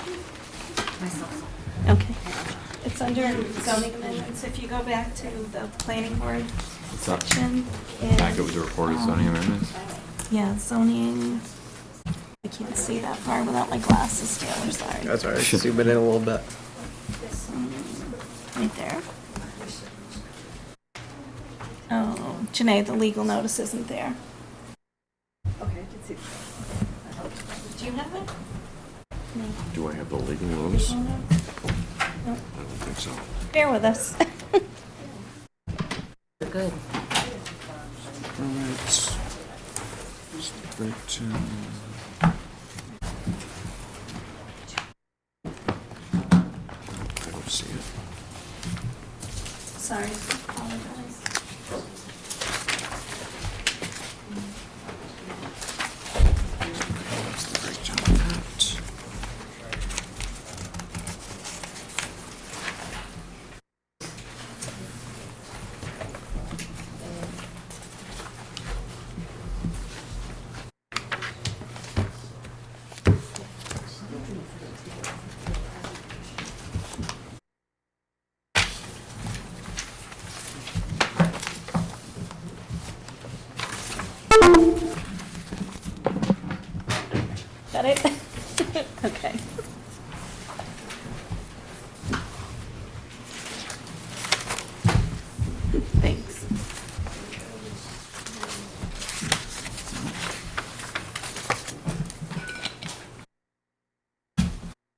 Okay. It's under zoning amendments. If you go back to the planning board section. Packet was a recorded zoning amendments. Yeah, zoning. I can't see that far without my glasses, Taylor, sorry. That's all right. Zoom it in a little bit. Right there. Oh, Janae, the legal notice isn't there. Okay, I can see. Do you have it? Do I have the legal notice? No. I don't think so. Bear with us. Good. I don't see it. Sorry, apologize. What's the breakdown of that? Got it? Okay. Thanks.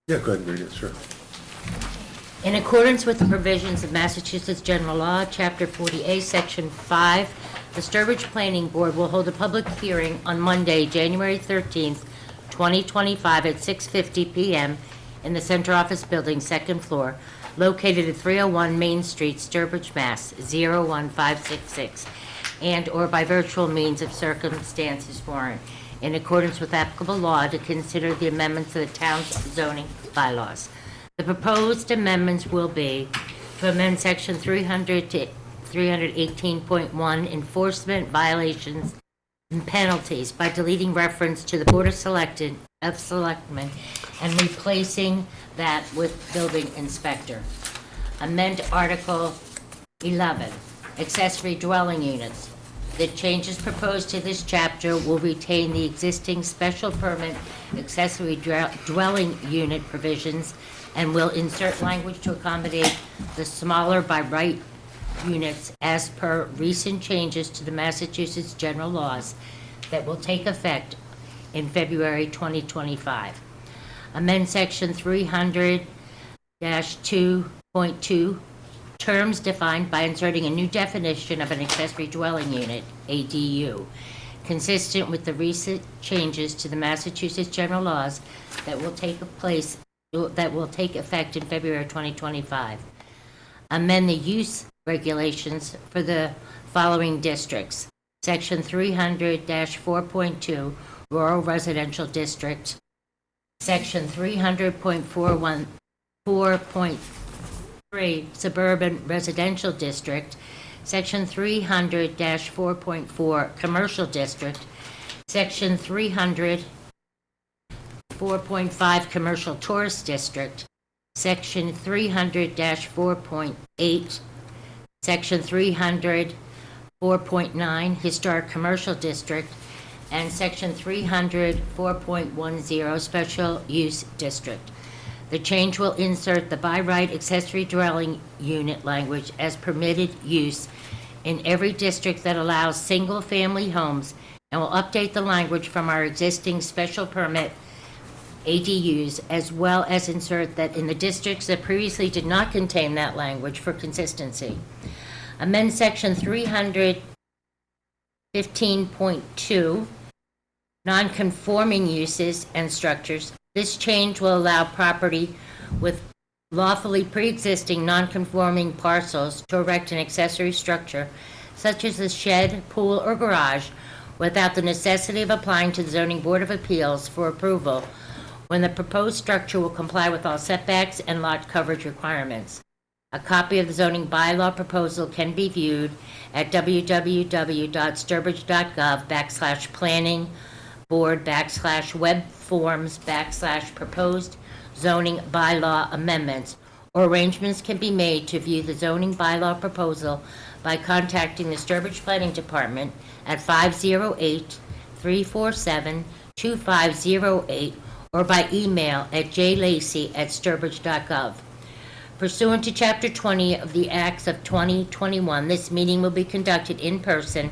Yeah, go ahead and read it, sure. In accordance with the provisions of Massachusetts General Law, Chapter 40A, Section 5, the Sturbridge Planning Board will hold a public hearing on Monday, January 13th, 2025, at 6:50 PM in the Center Office Building, second floor, located at 301 Main Street, Sturbridge, Mass. 01566, and/or by virtual means if circumstances warrant, in accordance with applicable law, to consider the amendments to the town's zoning bylaws. The proposed amendments will be to amend Section 300 to 318.1, enforcement violations and penalties, by deleting reference to the Board of Selectmen and replacing that with building inspector. Amend Article 11, accessory dwelling units. The changes proposed to this chapter will retain the existing special permit accessory dwelling unit provisions and will insert language to accommodate the smaller by right units as per recent changes to the Massachusetts general laws that will take effect in February 2025. Amend Section 300-2.2, terms defined, by inserting a new definition of an accessory dwelling unit, ADU, consistent with the recent changes to the Massachusetts general laws that will take effect in February 2025. Amend the use regulations for the following districts. Section 300-4.2, Rural Residential District. Section 300.4.3, Suburban Residential District. Section 300-4.4, Commercial District. Section 300.4.5, Commercial Tourist District. Section 300-4.8, Section 300.4.9, Historic Commercial District, and Section 300.4.10, Special Use District. The change will insert the by right accessory dwelling unit language as permitted use in every district that allows single-family homes, and will update the language from our existing special permit ADUs, as well as insert that in the districts that previously did not contain that language for consistency. Amend Section 315.2, non-conforming uses and structures. This change will allow property with lawfully pre-existing non-conforming parcels to erect an accessory structure, such as a shed, pool, or garage, without the necessity of applying to the Zoning Board of Appeals for approval, when the proposed structure will comply with all setbacks and lot coverage requirements. A copy of the zoning bylaw proposal can be viewed at www.sturbridge.gov/planning-board/web-forms/proposed zoning bylaw amendments, or arrangements can be made to view the zoning bylaw proposal by contacting the Sturbridge Planning Department at 508-347-2508, or by email at jlacy@sturbridge.gov. Pursuant to Chapter 20 of the Acts of 2021, this meeting will be conducted in person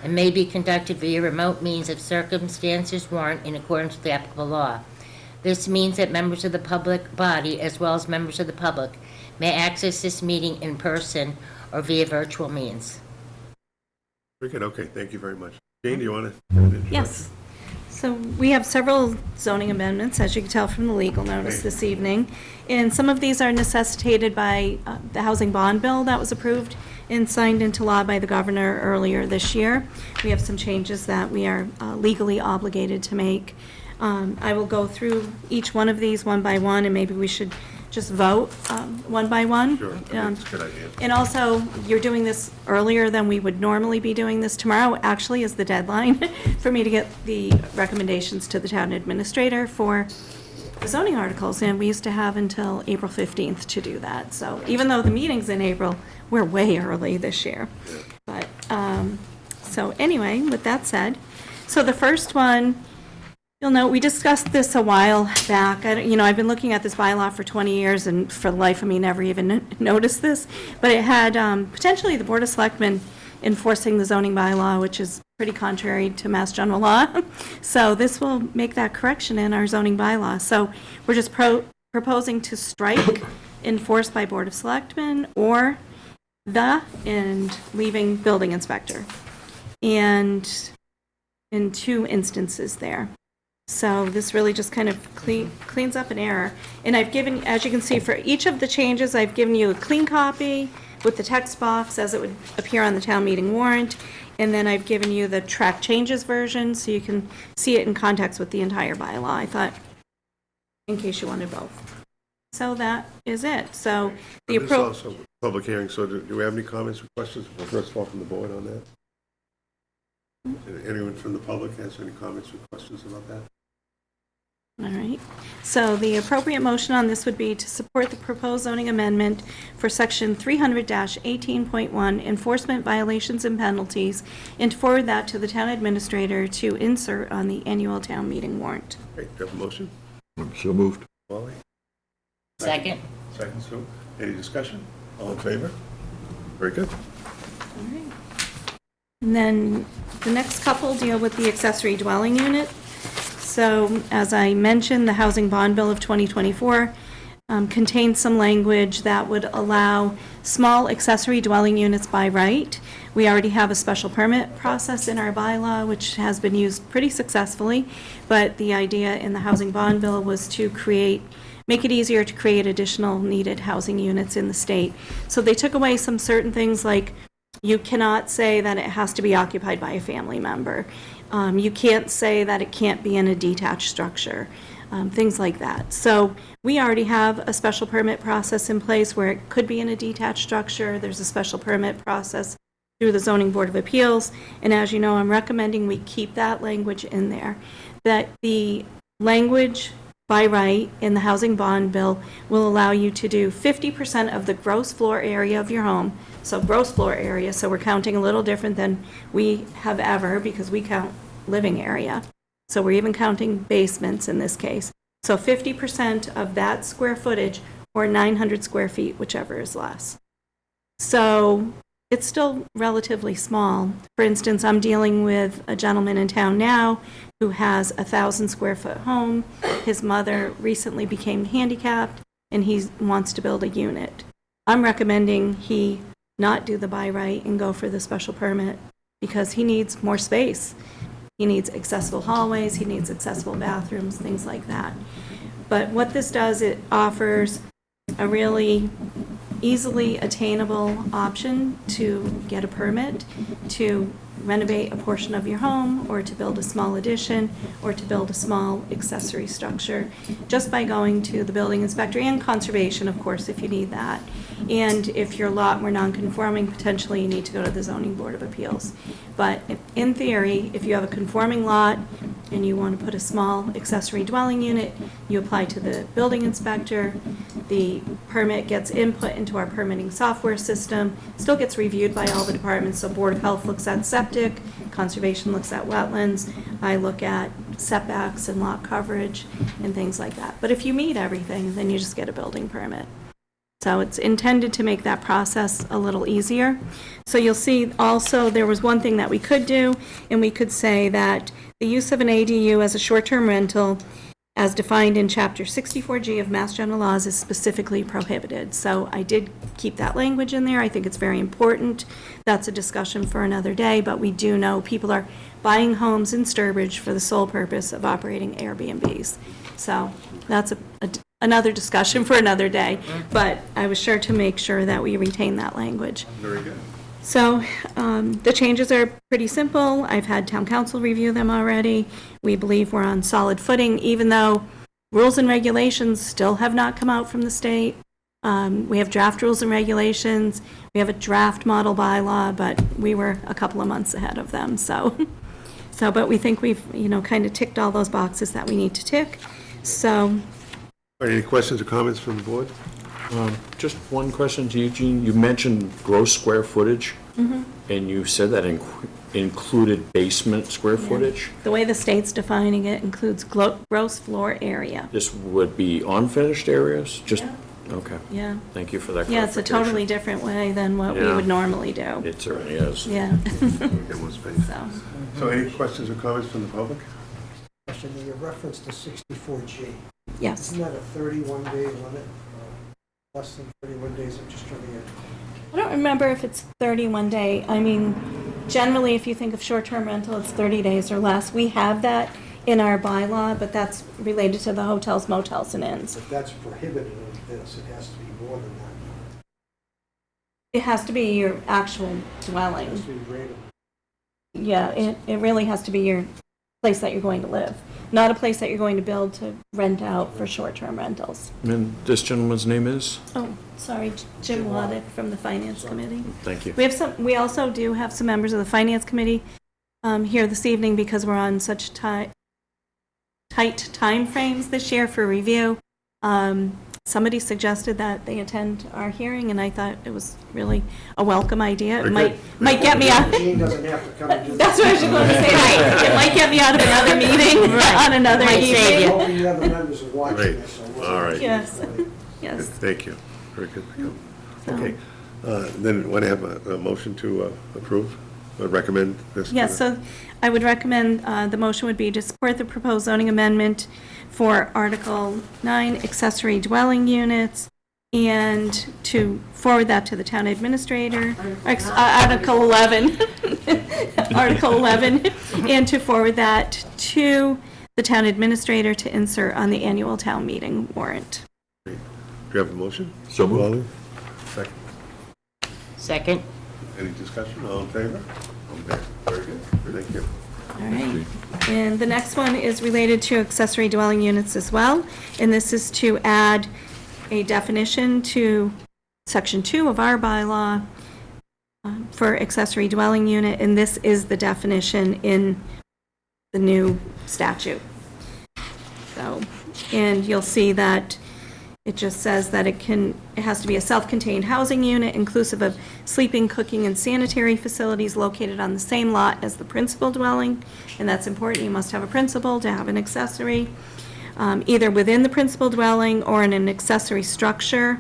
and may be conducted via remote means if circumstances warrant, in accordance with the applicable law. This means that members of the public body, as well as members of the public, may access this meeting in person or via virtual means. Very good, okay, thank you very much. Jane, do you want to? Yes. So we have several zoning amendments, as you can tell from the legal notice this evening. And some of these are necessitated by the housing bond bill that was approved and signed into law by the governor earlier this year. We have some changes that we are legally obligated to make. I will go through each one of these one by one, and maybe we should just vote one by one. Sure, I think that's a good idea. And also, you're doing this earlier than we would normally be doing this. Tomorrow actually is the deadline for me to get the recommendations to the town administrator for the zoning articles, and we used to have until April 15th to do that. So even though the meeting's in April, we're way early this year. But, so anyway, with that said, so the first one, you'll note, we discussed this a while back. I've been looking at this bylaw for 20 years, and for the life of me, never even noticed this. But it had potentially the Board of Selectmen enforcing the zoning bylaw, which is pretty contrary to Mass General Law. So this will make that correction in our zoning bylaw. So we're just proposing to strike enforced by Board of Selectmen or and leaving building inspector. And in two instances there. So this really just kind of cleans up an error. And I've given, as you can see, for each of the changes, I've given you a clean copy with the text box as it would appear on the town meeting warrant. And then I've given you the track changes version, so you can see it in context with the entire bylaw, I thought, in case you wanted both. So that is it. So the This is approach. also a public hearing, so do we have any comments or questions, first of all, from the board on that? Anyone from the public has any comments or questions about that? All right. So the appropriate motion on this would be to support the proposed zoning amendment for section 300-18.1, enforcement violations and penalties, and to forward that to the town administrator to insert on the annual town meeting warrant. Great, do you have a motion? So moved. Wally? Second. Second, Sue. Any discussion? All in favor? Very good. All right. And then the next couple deal with the accessory dwelling unit. So, as I mentioned, the Housing Bond Bill of 2024 contains some language that would allow small accessory dwelling units by right. We already have a special permit process in our bylaw, which has been used pretty successfully, but the idea in the Housing Bond Bill was to make it easier to create additional needed housing units in the state. So they took away some certain things, like you cannot say that it has to be occupied by a family member. You can't say that it can't be in a detached structure, things like that. So we already have a special permit process in place where it could be in a detached structure. There's a special permit process through the Zoning Board of Appeals. And as you know, I'm recommending we keep that language in there, that the language by right in the Housing Bond Bill will allow you to do 50% of the gross floor area of your home. So gross floor area, so we're counting a little different than we have ever, because we count living area. So we're even counting basements in this case. So 50% of that square footage, or 900 square feet, whichever is less. So it's still relatively small. For instance, I'm dealing with a gentleman in town now who has a 1,000 square foot home. His mother recently became handicapped, and he wants to build a unit. I'm recommending he not do the by right and go for the special permit, because he needs more space. He needs accessible hallways, he needs accessible bathrooms, things like that. But what this does, it offers a really easily attainable option to get a permit to renovate a portion of your home, or to build a small addition, or to build a small accessory structure, just by going to the building inspector, and conservation, of course, if you need that. And if your lot were non-conforming, potentially you need to go to the Zoning Board of Appeals. But in theory, if you have a conforming lot and you want to put a small accessory dwelling unit, you apply to the building inspector. The permit gets input into our permitting software system, still gets reviewed by all the departments. So Board of Health looks at septic, Conservation looks at wetlands, I look at setbacks and lot coverage and things like that. But if you meet everything, then you just get a building permit. So it's intended to make that process a little easier. So you'll see also there was one thing that we could do, and we could say that the use of an ADU as a short-term rental, as defined in Chapter 64G of Mass General Laws, is specifically prohibited. So I did keep that language in there. I think it's very important. That's a discussion for another day, but we do know people are buying homes in Sturbridge for the sole purpose of operating Airbnbs. So that's another discussion for another day, but I was sure to make sure that we retain that language. Very good. So the changes are pretty simple. I've had town council review them already. We believe we're on solid footing, even though rules and regulations still have not come out from the state. We have draft rules and regulations. We have a draft model bylaw, but we were a couple of months ahead of them. But we think we've, kind of ticked all those boxes that we need to tick. So, Any questions or comments from the board? Just one question to you, Gene. You mentioned gross square footage, and you said that included basement square footage. the way the state's defining it includes gross floor area. This would be unfinished areas? Just, okay. Yeah. Thank you for that Yeah, it's a clarification. totally different way than what we Yeah. would normally do. It certainly is. Yeah. Get more space. So, So any questions or comments from the public? Question, your reference to 64G, yes. isn't that a 31-day limit? Less than 31 days, I'm just trying to get... I don't remember if it's 31 day. I mean, generally, if you think of short-term rental, it's 30 days or less. We have that in our bylaw, but that's related to the hotels, motels, and inns. But that's prohibited in this, it has to be more than that. It has to be your actual It dwelling. has to be greater. Yeah, it really has to be your place that you're going to live, not a place that you're going to build to rent out for short-term rentals. And this gentleman's name is? Oh, sorry, Jim Waddick from the Finance Committee. Thank you. We also do have some members of the Finance Committee here this evening because we're on such tight timeframes this year for review. Somebody suggested that they attend our hearing, and I thought it was really a welcome idea. It Very might get me out. Gene doesn't have to come and do That's what I was going to say. Right. It might get me out of another meeting on another Might save evening. you. All the other members are watching Great. this. So we'll- All right. Yes, yes. Thank you. Very good. So- Okay. Then want to have a motion to approve, recommend this? Yes, so I would recommend, the motion would be to support the proposed zoning amendment for Article 9, accessory dwelling units, and to forward that to the town administrator. Article 11. Article 11, and to forward that to the town administrator to insert on the annual town meeting warrant. Do you have a motion? So moved. Wally? Second. Second. Any discussion? All in favor? Very good. Thank you. All right. And the next one is related to accessory dwelling units as well, and this is to add a definition to Section 2 of our bylaw for accessory dwelling unit, and this is the definition in the new statute. So, and you'll see that it just says that it has to be a self-contained housing unit inclusive of sleeping, cooking, and sanitary facilities located on the same lot as the principal dwelling, and that's important. You must have a principal to have an accessory, either within the principal dwelling or in an accessory structure,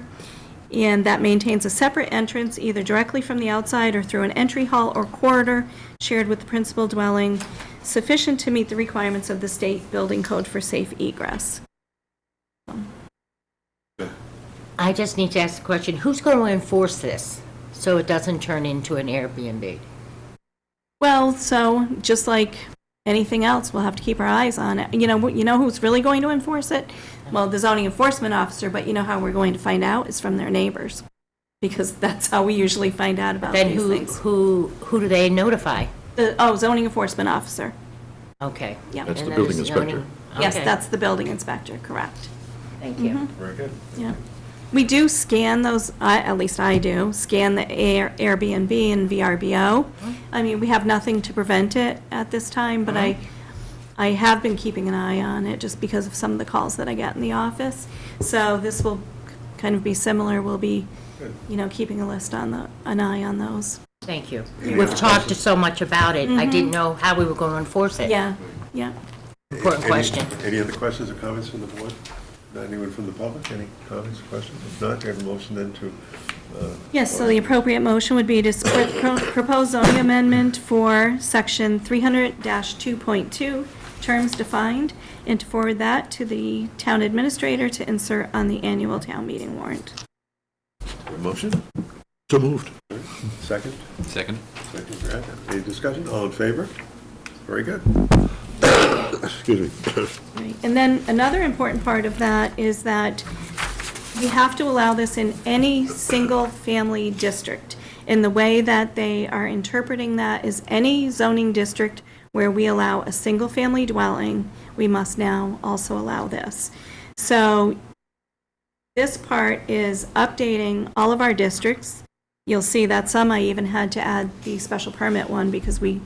and that maintains a separate entrance either directly from the outside or through an entry hall or corridor shared with the principal dwelling, sufficient to meet the requirements of the state building code for safe egress. I just need to ask a question. Who's going to enforce this so it doesn't turn into an Airbnb? Well, so just like anything else, we'll have to keep our eyes on it. You know who's really going to enforce it? Well, the zoning enforcement officer, but you know how we're going to find out is from their neighbors, because that's how we usually find out about Then these things. who do they notify? Zoning enforcement officer. Okay. Yeah. That's And the then building zoning- inspector. Yes, Okay. that's the building inspector, correct. Thank you. Very good. Yeah. We do scan those, at least I do, scan the Airbnb and VRBO. I mean, we have nothing to prevent it at this time, but I have been keeping an eye on it just because of some of the calls that I get in the office. So this will kind of be similar. We'll be, keeping an eye on those. Thank you. We've talked so much about it. I didn't know how we were going to enforce it. Yeah, yeah. Important question. Any other questions or comments from the board? Not anyone from the public? Any comments or questions? If not, do you have a motion then to? Yes, so the appropriate motion would be to support the proposed zoning amendment for section 300-2.2, terms defined, and to forward that to the town administrator to insert on the annual town meeting warrant. A motion? So moved. Second? Second. Second, Brad. Any discussion? All in favor? Very good. Excuse me. Right. And then another important part of that is that we have to allow this in any single-family district. And the way that they are interpreting that is any zoning district where we allow a single-family dwelling, we must now also allow this. So this part is updating all of our districts. You'll see that some I even had to add the special permit one because we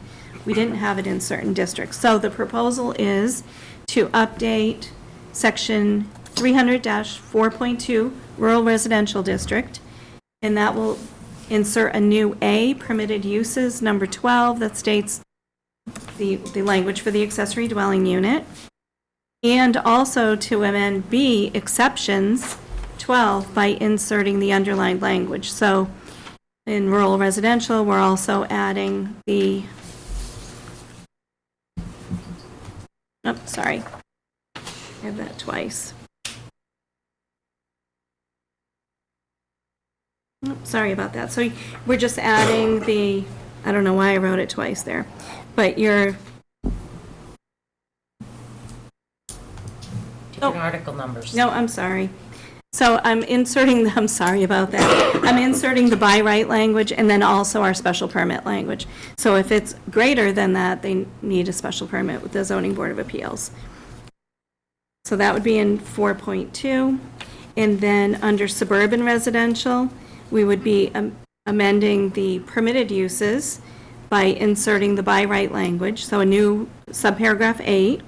didn't have it in certain districts. So the proposal is to update section 300-4.2 rural residential district, and that will insert a new A, permitted uses, number 12, that states the language for the accessory dwelling unit, and also to amend B, exceptions, 12, by inserting the underlined language. So in rural residential, we're also adding the sorry. I have that twice. Sorry about that. So we're just adding I don't know why I wrote it twice there, but Different article numbers. no, I'm sorry. So I'm sorry about that. I'm inserting the by right language and then also our special permit language. So if it's greater than that, they need a special permit with the Zoning Board of Appeals. So that would be in 4.2. And then under suburban residential, we would be amending the permitted uses by inserting the by right language. So a new subparagraph 8.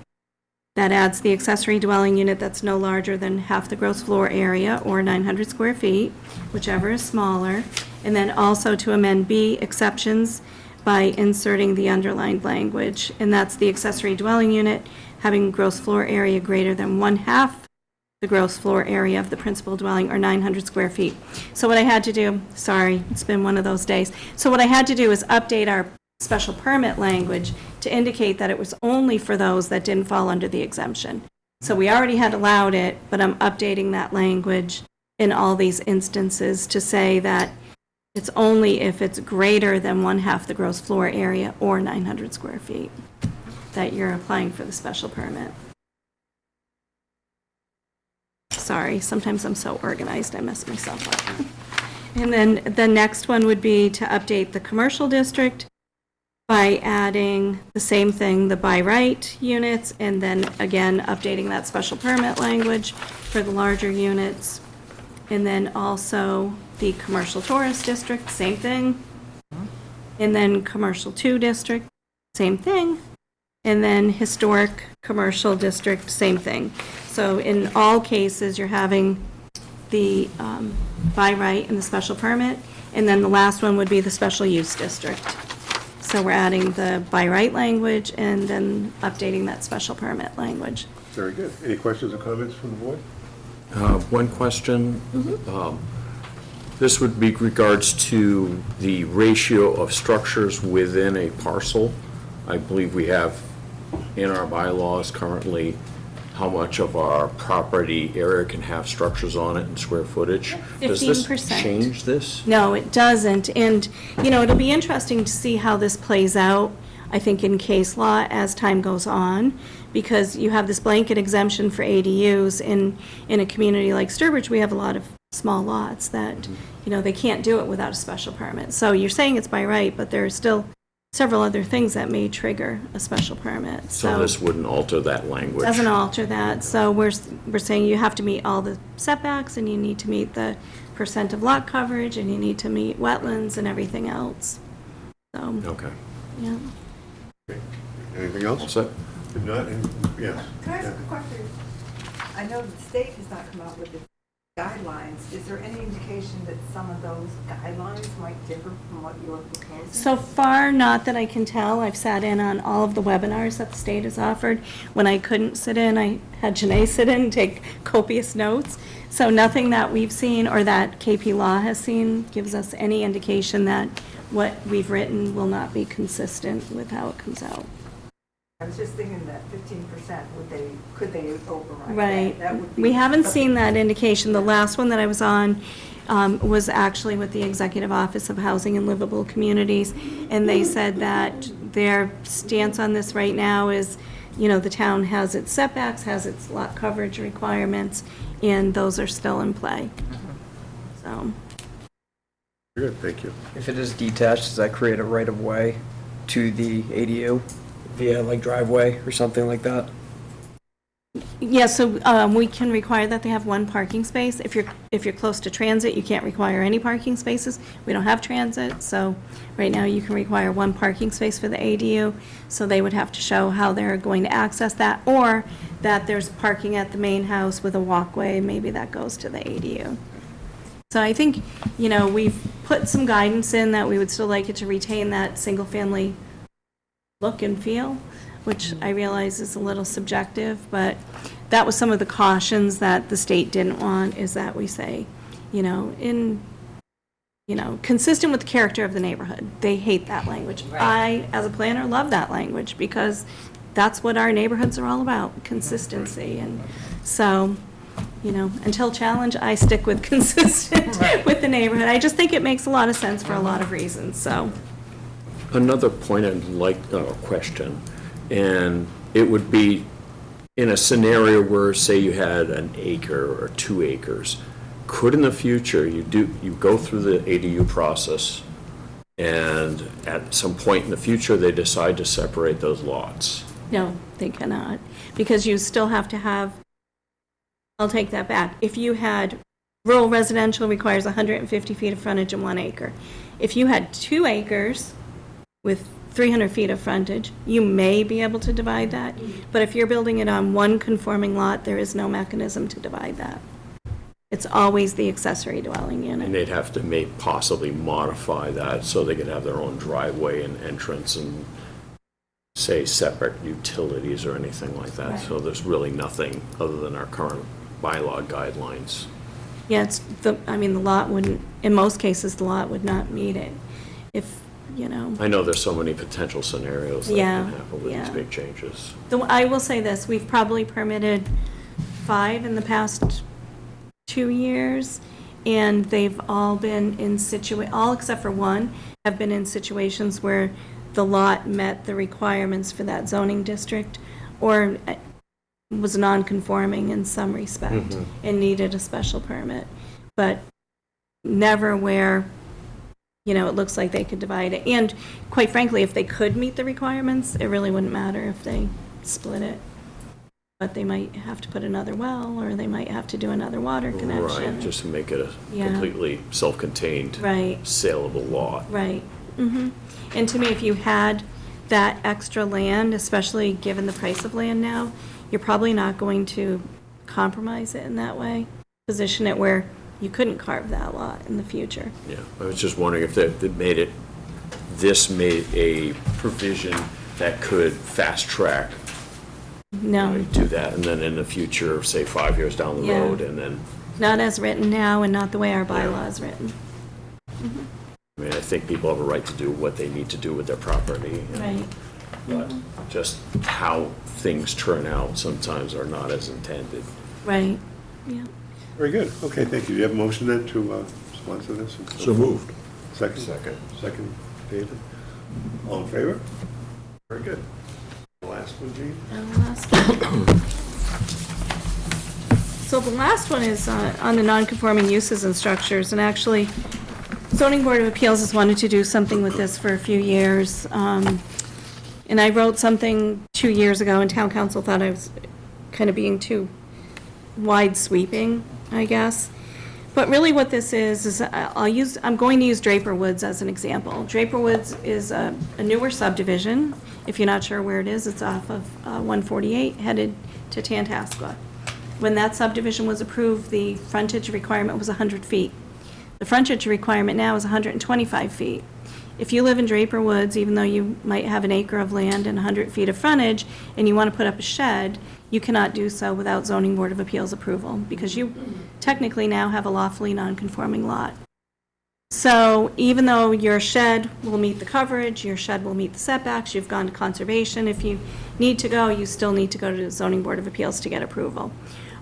That adds the accessory dwelling unit that's no larger than half the gross floor area or 900 square feet, whichever is smaller. And then also to amend B, exceptions, by inserting the underlined language. And that's the accessory dwelling unit having gross floor area greater than 1/2 the gross floor area of the principal dwelling or 900 square feet. So what I had to do, sorry, it's been one of those days. So what I had to do is update our special permit language to indicate that it was only for those that didn't fall under the exemption. So we already had allowed it, but I'm updating that language in all these instances to say that it's only if it's greater than 1/2 the gross floor area or 900 square feet that you're applying for the special permit. Sorry, sometimes I'm so organized, I mess myself up. And then the next one would be to update the commercial district by adding the same thing, the by right units, and then again, updating that special permit language for the larger units. And then also the commercial tourist district, same thing. And then commercial 2 district, same thing. And then historic commercial district, same thing. So in all cases, you're having the by right and the special permit. And then the last one would be the special use district. So we're adding the by right language and then updating that special permit language. Very good. Any questions or comments from the board? One question. This would be regards to the ratio of structures within a parcel. I believe we have in our bylaws currently how much of our property area can have structures on it and square footage. Does this 15%. change this? No, it doesn't. And, you know, it'll be interesting to see how this plays out, I think, in case law as time goes on, because you have this blanket exemption for ADUs. In a community like Sturbridge, we have a lot of small lots that, you know, they can't do it without a special permit. So you're saying it's by right, but there are still several other things that may trigger a special permit. So this wouldn't alter that language? Doesn't alter that. So we're saying you have to meet all the setbacks, and you need to meet the % of lot coverage, and you need to meet wetlands and everything else. So, Okay. yeah. Anything else? All set? If not, yes. Can I ask a question? I know the state has not come out with the guidelines. Is there any indication that some of those guidelines might differ from what you're proposing? So far, not that I can tell. I've sat in on all of the webinars that the state has offered. When I couldn't sit in, I had Janae sit in and take copious notes. So nothing that we've seen or that KP Law has seen gives us any indication that what we've written will not be consistent with how it comes out. I was just thinking that 15%, could they override that? Right. That would be We haven't something- seen that indication. The last one that I was on was actually with the Executive Office of Housing and Livable Communities, and they said that their stance on this right now is, you know, the town has its setbacks, has its lot coverage requirements, and those are still in play. So, Very good, thank you. If it is detached, does that create a right-of-way to the ADU via like driveway or something like that? yeah, so we can require that they have one parking space. If you're close to transit, you can't require any parking spaces. We don't have transit, so right now you can require one parking space for the ADU. So they would have to show how they're going to access that, or that there's parking at the main house with a walkway, maybe that goes to the ADU. So I think, you know, we've put some guidance in that we would still like it to retain that single-family look and feel, which I realize is a little subjective, but that was some of the cautions that the state didn't want, is that we say, you know, consistent with the character of the neighborhood. They hate that language. I, as a planner, love that language, because that's what our neighborhoods are all about, consistency. And so, you know, until challenge, I stick with consistent with the neighborhood. I just think it makes a lot of sense for a lot of reasons, so. Another point I'd like, question, and it would be in a scenario where, say, you had an acre or 2 acres, could in the future, you go through the ADU process, and at some point in the future, they decide to separate those lots. No, they cannot, because you still have to have, I'll take that back. If you had, rural residential requires 150 feet of frontage and 1 acre. If you had 2 acres with 300 feet of frontage, you may be able to divide that. But if you're building it on one conforming lot, there is no mechanism to divide that. It's always the accessory dwelling And unit. they'd have to possibly modify that so they could have their own driveway and entrance and, say, separate utilities or anything like that. So there's really nothing other than our current bylaw guidelines. Yeah, the lot wouldn't, in most cases, the lot would not meet it. If, I know there's so many potential scenarios that Yeah, can happen with yeah. these big changes. I will say this, we've probably permitted 5 in the past 2 years, and they've all been in all except for 1, have been in situations where the lot met the requirements for that zoning district, or was non-conforming in some respect, and needed a special permit. But never where, it looks like they could divide it. And quite frankly, if they could meet the requirements, it really wouldn't matter if they split it. But they might have to put another well, or they might have to do another water connection. Right, just to make it a Yeah. completely self-contained, Right, saleable lot. right. And to me, if you had that extra land, especially given the price of land now, you're probably not going to compromise it in that way. Position it where you couldn't carve that lot in the future. Yeah, I was just wondering if they made a provision that could fast track, No, do that, and then in the future, say 5 years down the Yeah. road, and then, not as written now, and not the way our bylaw is written. I think people have a right to do what they need to do with their property. Right. But just how things turn out sometimes are not as intended. Right, yeah. Very good. Okay, thank you. Do you have a motion then to sponsor this? So moved. Second? Second. Second, David? All in favor? Very good. The last one, Jean? And the last one. So the last one is on the non-conforming uses and structures, and actually, Zoning Board of Appeals has wanted to do something with this for a few years. And I wrote something 2 years ago, and Town Council thought I was kind of being too wide sweeping, I guess. But really what this is I'm going to use Draper Woods as an example. Draper Woods is a newer subdivision. If you're not sure where it is, it's off of 148, headed to Tantascwa. When that subdivision was approved, the frontage requirement was 100 feet. The frontage requirement now is 125 feet. If you live in Draper Woods, even though you might have an acre of land and 100 feet of frontage, and you want to put up a shed, you cannot do so without Zoning Board of Appeals approval, because you technically now have a lawfully non-conforming lot. So even though your shed will meet the coverage, your shed will meet the setbacks, you've gone to conservation, if you need to go, you still need to go to the Zoning Board of Appeals to get approval.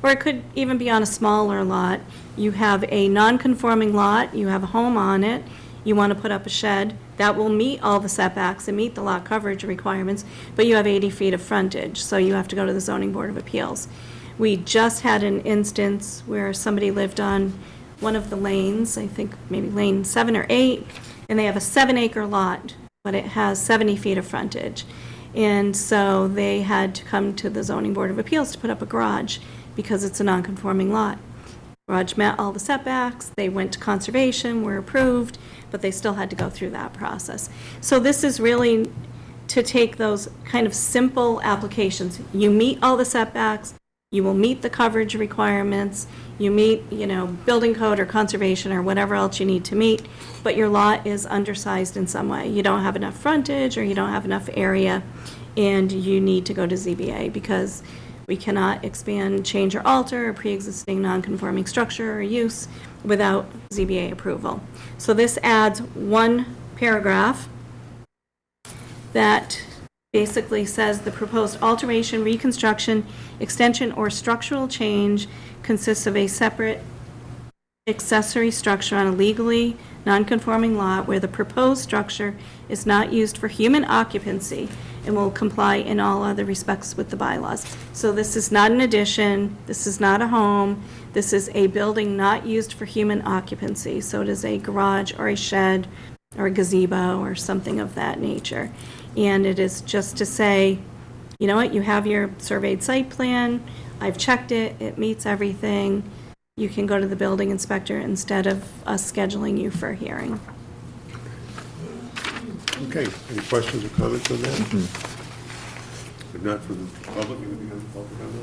Or it could even be on a smaller lot. You have a non-conforming lot, you have a home on it, you want to put up a shed, that will meet all the setbacks and meet the lot coverage requirements, but you have 80 feet of frontage, so you have to go to the Zoning Board of Appeals. We just had an instance where somebody lived on one of the lanes, I think maybe lane 7 or 8, and they have a 7-acre lot, but it has 70 feet of frontage. And so they had to come to the Zoning Board of Appeals to put up a garage because it's a non-conforming lot. Garage met all the setbacks, they went to conservation, were approved, but they still had to go through that process. So this is really to take those kind of simple applications. You meet all the setbacks, you will meet the coverage requirements, you meet, building code or conservation or whatever else you need to meet, but your lot is undersized in some way. You don't have enough frontage or you don't have enough area, and you need to go to ZBA because we cannot expand, change, or alter a pre-existing non-conforming structure or use without ZBA approval. So this adds one paragraph that basically says the proposed alteration, reconstruction, extension, or structural change consists of a separate accessory structure on a legally non-conforming lot where the proposed structure is not used for human occupancy and will comply in all other respects with the bylaws. So this is not an addition, this is not a home, this is a building not used for human occupancy. So it is a garage or a shed or a gazebo or something of that nature. And it is just to say, you know what, you have your surveyed site plan, I've checked it, it meets everything, you can go to the building inspector instead of us scheduling you for a hearing. Okay, any questions or comments on that? If not for the public, anything on the public on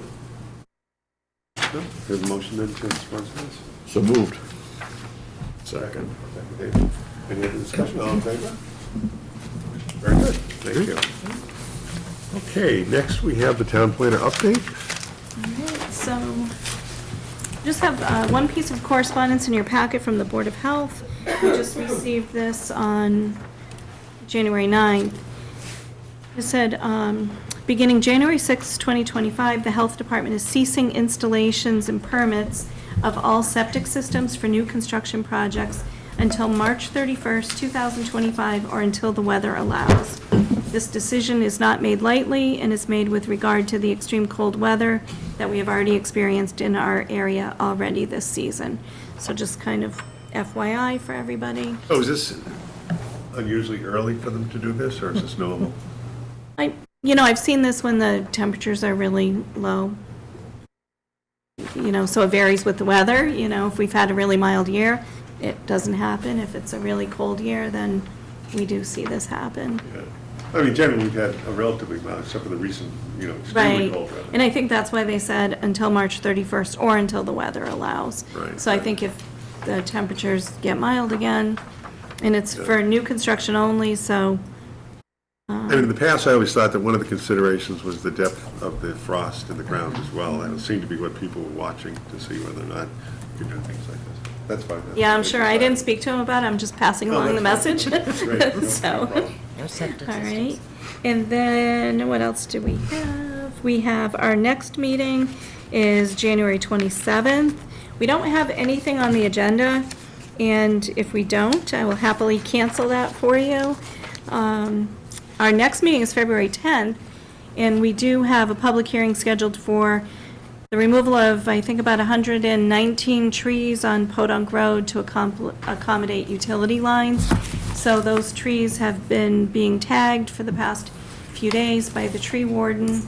that? No? There's a motion then to sponsor this? So moved. Second. Second, David. Any other discussion? All in favor? Very good, thank you. Okay, next we have the town planner update. All right, so just have one piece of correspondence in your packet from the Board of Health. We just received this on January 9th. It said, beginning January 6, 2025, the Health Department is ceasing installations and permits of all septic systems for new construction projects until March 31st, 2025, or until the weather allows. This decision is not made lightly and is made with regard to the extreme cold weather that we have already experienced in our area already this season. So just kind of FYI for everybody. Oh, is this unusually early for them to do this, or is this normal? I've seen this when the temperatures are really low. So it varies with the weather. If we've had a really mild year, it doesn't happen. If it's a really cold year, then we do see this happen. Yeah. I mean, generally, we've had a relatively mild, except for the recent, extremely Right. cold weather. And I think that's why they said until March 31st or until the weather allows. Right, So I right. think if the temperatures get mild again, and it's for new construction only, so And in the past, I always thought that one of the considerations was the depth of the frost in the ground as well. That seemed to be what people were watching to see whether or not you could do things like this. That's fine. yeah, I'm sure I didn't speak to him about it. I'm just passing No, along the that's message. fine. Great. No So. problem. No septic All systems. right, and then what else do we have? We have, our next meeting is January 27th. We don't have anything on the agenda, and if we don't, I will happily cancel that for you. Our next meeting is February 10th, and we do have a public hearing scheduled for the removal of, I think, about 119 trees on Podunk Road to accommodate utility lines. So those trees have been being tagged for the past few days by the tree warden.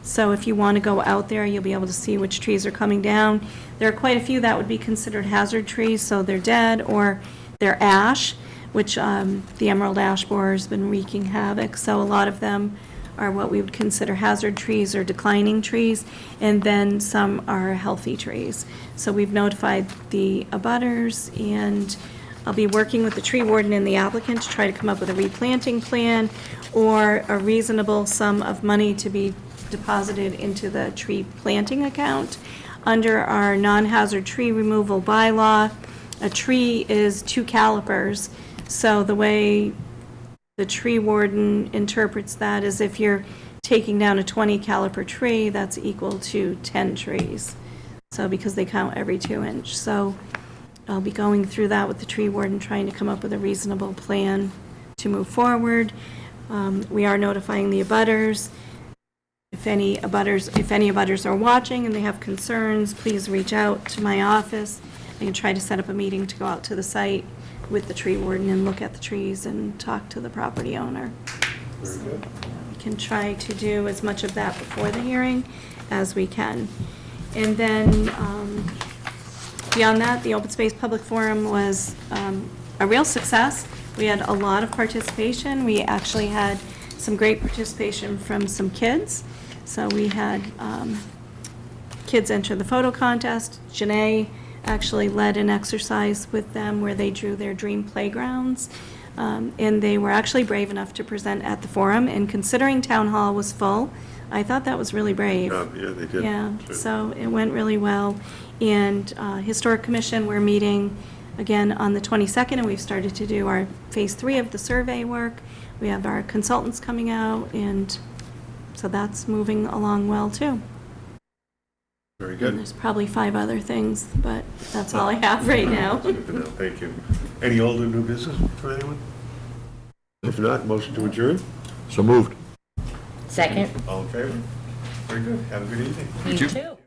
So if you want to go out there, you'll be able to see which trees are coming down. There are quite a few that would be considered hazard trees, so they're dead or they're ash, which the emerald ash borer has been wreaking havoc. So a lot of them are what we would consider hazard trees or declining trees, and then some are healthy trees. So we've notified the abutters, and I'll be working with the tree warden and the applicant to try to come up with a replanting plan or a reasonable sum of money to be deposited into the tree planting account. Under our non-hazard tree removal bylaw, a tree is 2 calipers. So the way the tree warden interprets that is if you're taking down a 20 caliper tree, that's equal to 10 trees. So because they count every 2 inch. So I'll be going through that with the tree warden, trying to come up with a reasonable plan to move forward. We are notifying the abutters. If any abutters are watching and they have concerns, please reach out to my office. I can try to set up a meeting to go out to the site with the tree warden and look at the trees and talk to the property owner. Very good. We can try to do as much of that before the hearing as we can. And then, beyond that, the Open Space Public Forum was a real success. We had a lot of participation. We actually had some great participation from some kids. So we had kids enter the photo contest. Janae actually led an exercise with them where they drew their dream playgrounds. And they were actually brave enough to present at the forum. And considering Town Hall was full, I thought that was really brave. Yeah, they did. Yeah, Sure. so it went really well. And Historic Commission, we're meeting again on the 22nd, and we've started to do our phase 3 of the survey work. We have our consultants coming out, and so that's moving along well, too. Very And good. there's probably 5 other things, but that's all I have right now. Good to know. Thank you. Any old or new business for anyone? If not, motion to adjourn? So moved. Second? All in favor? Very good. Have a good evening. You too.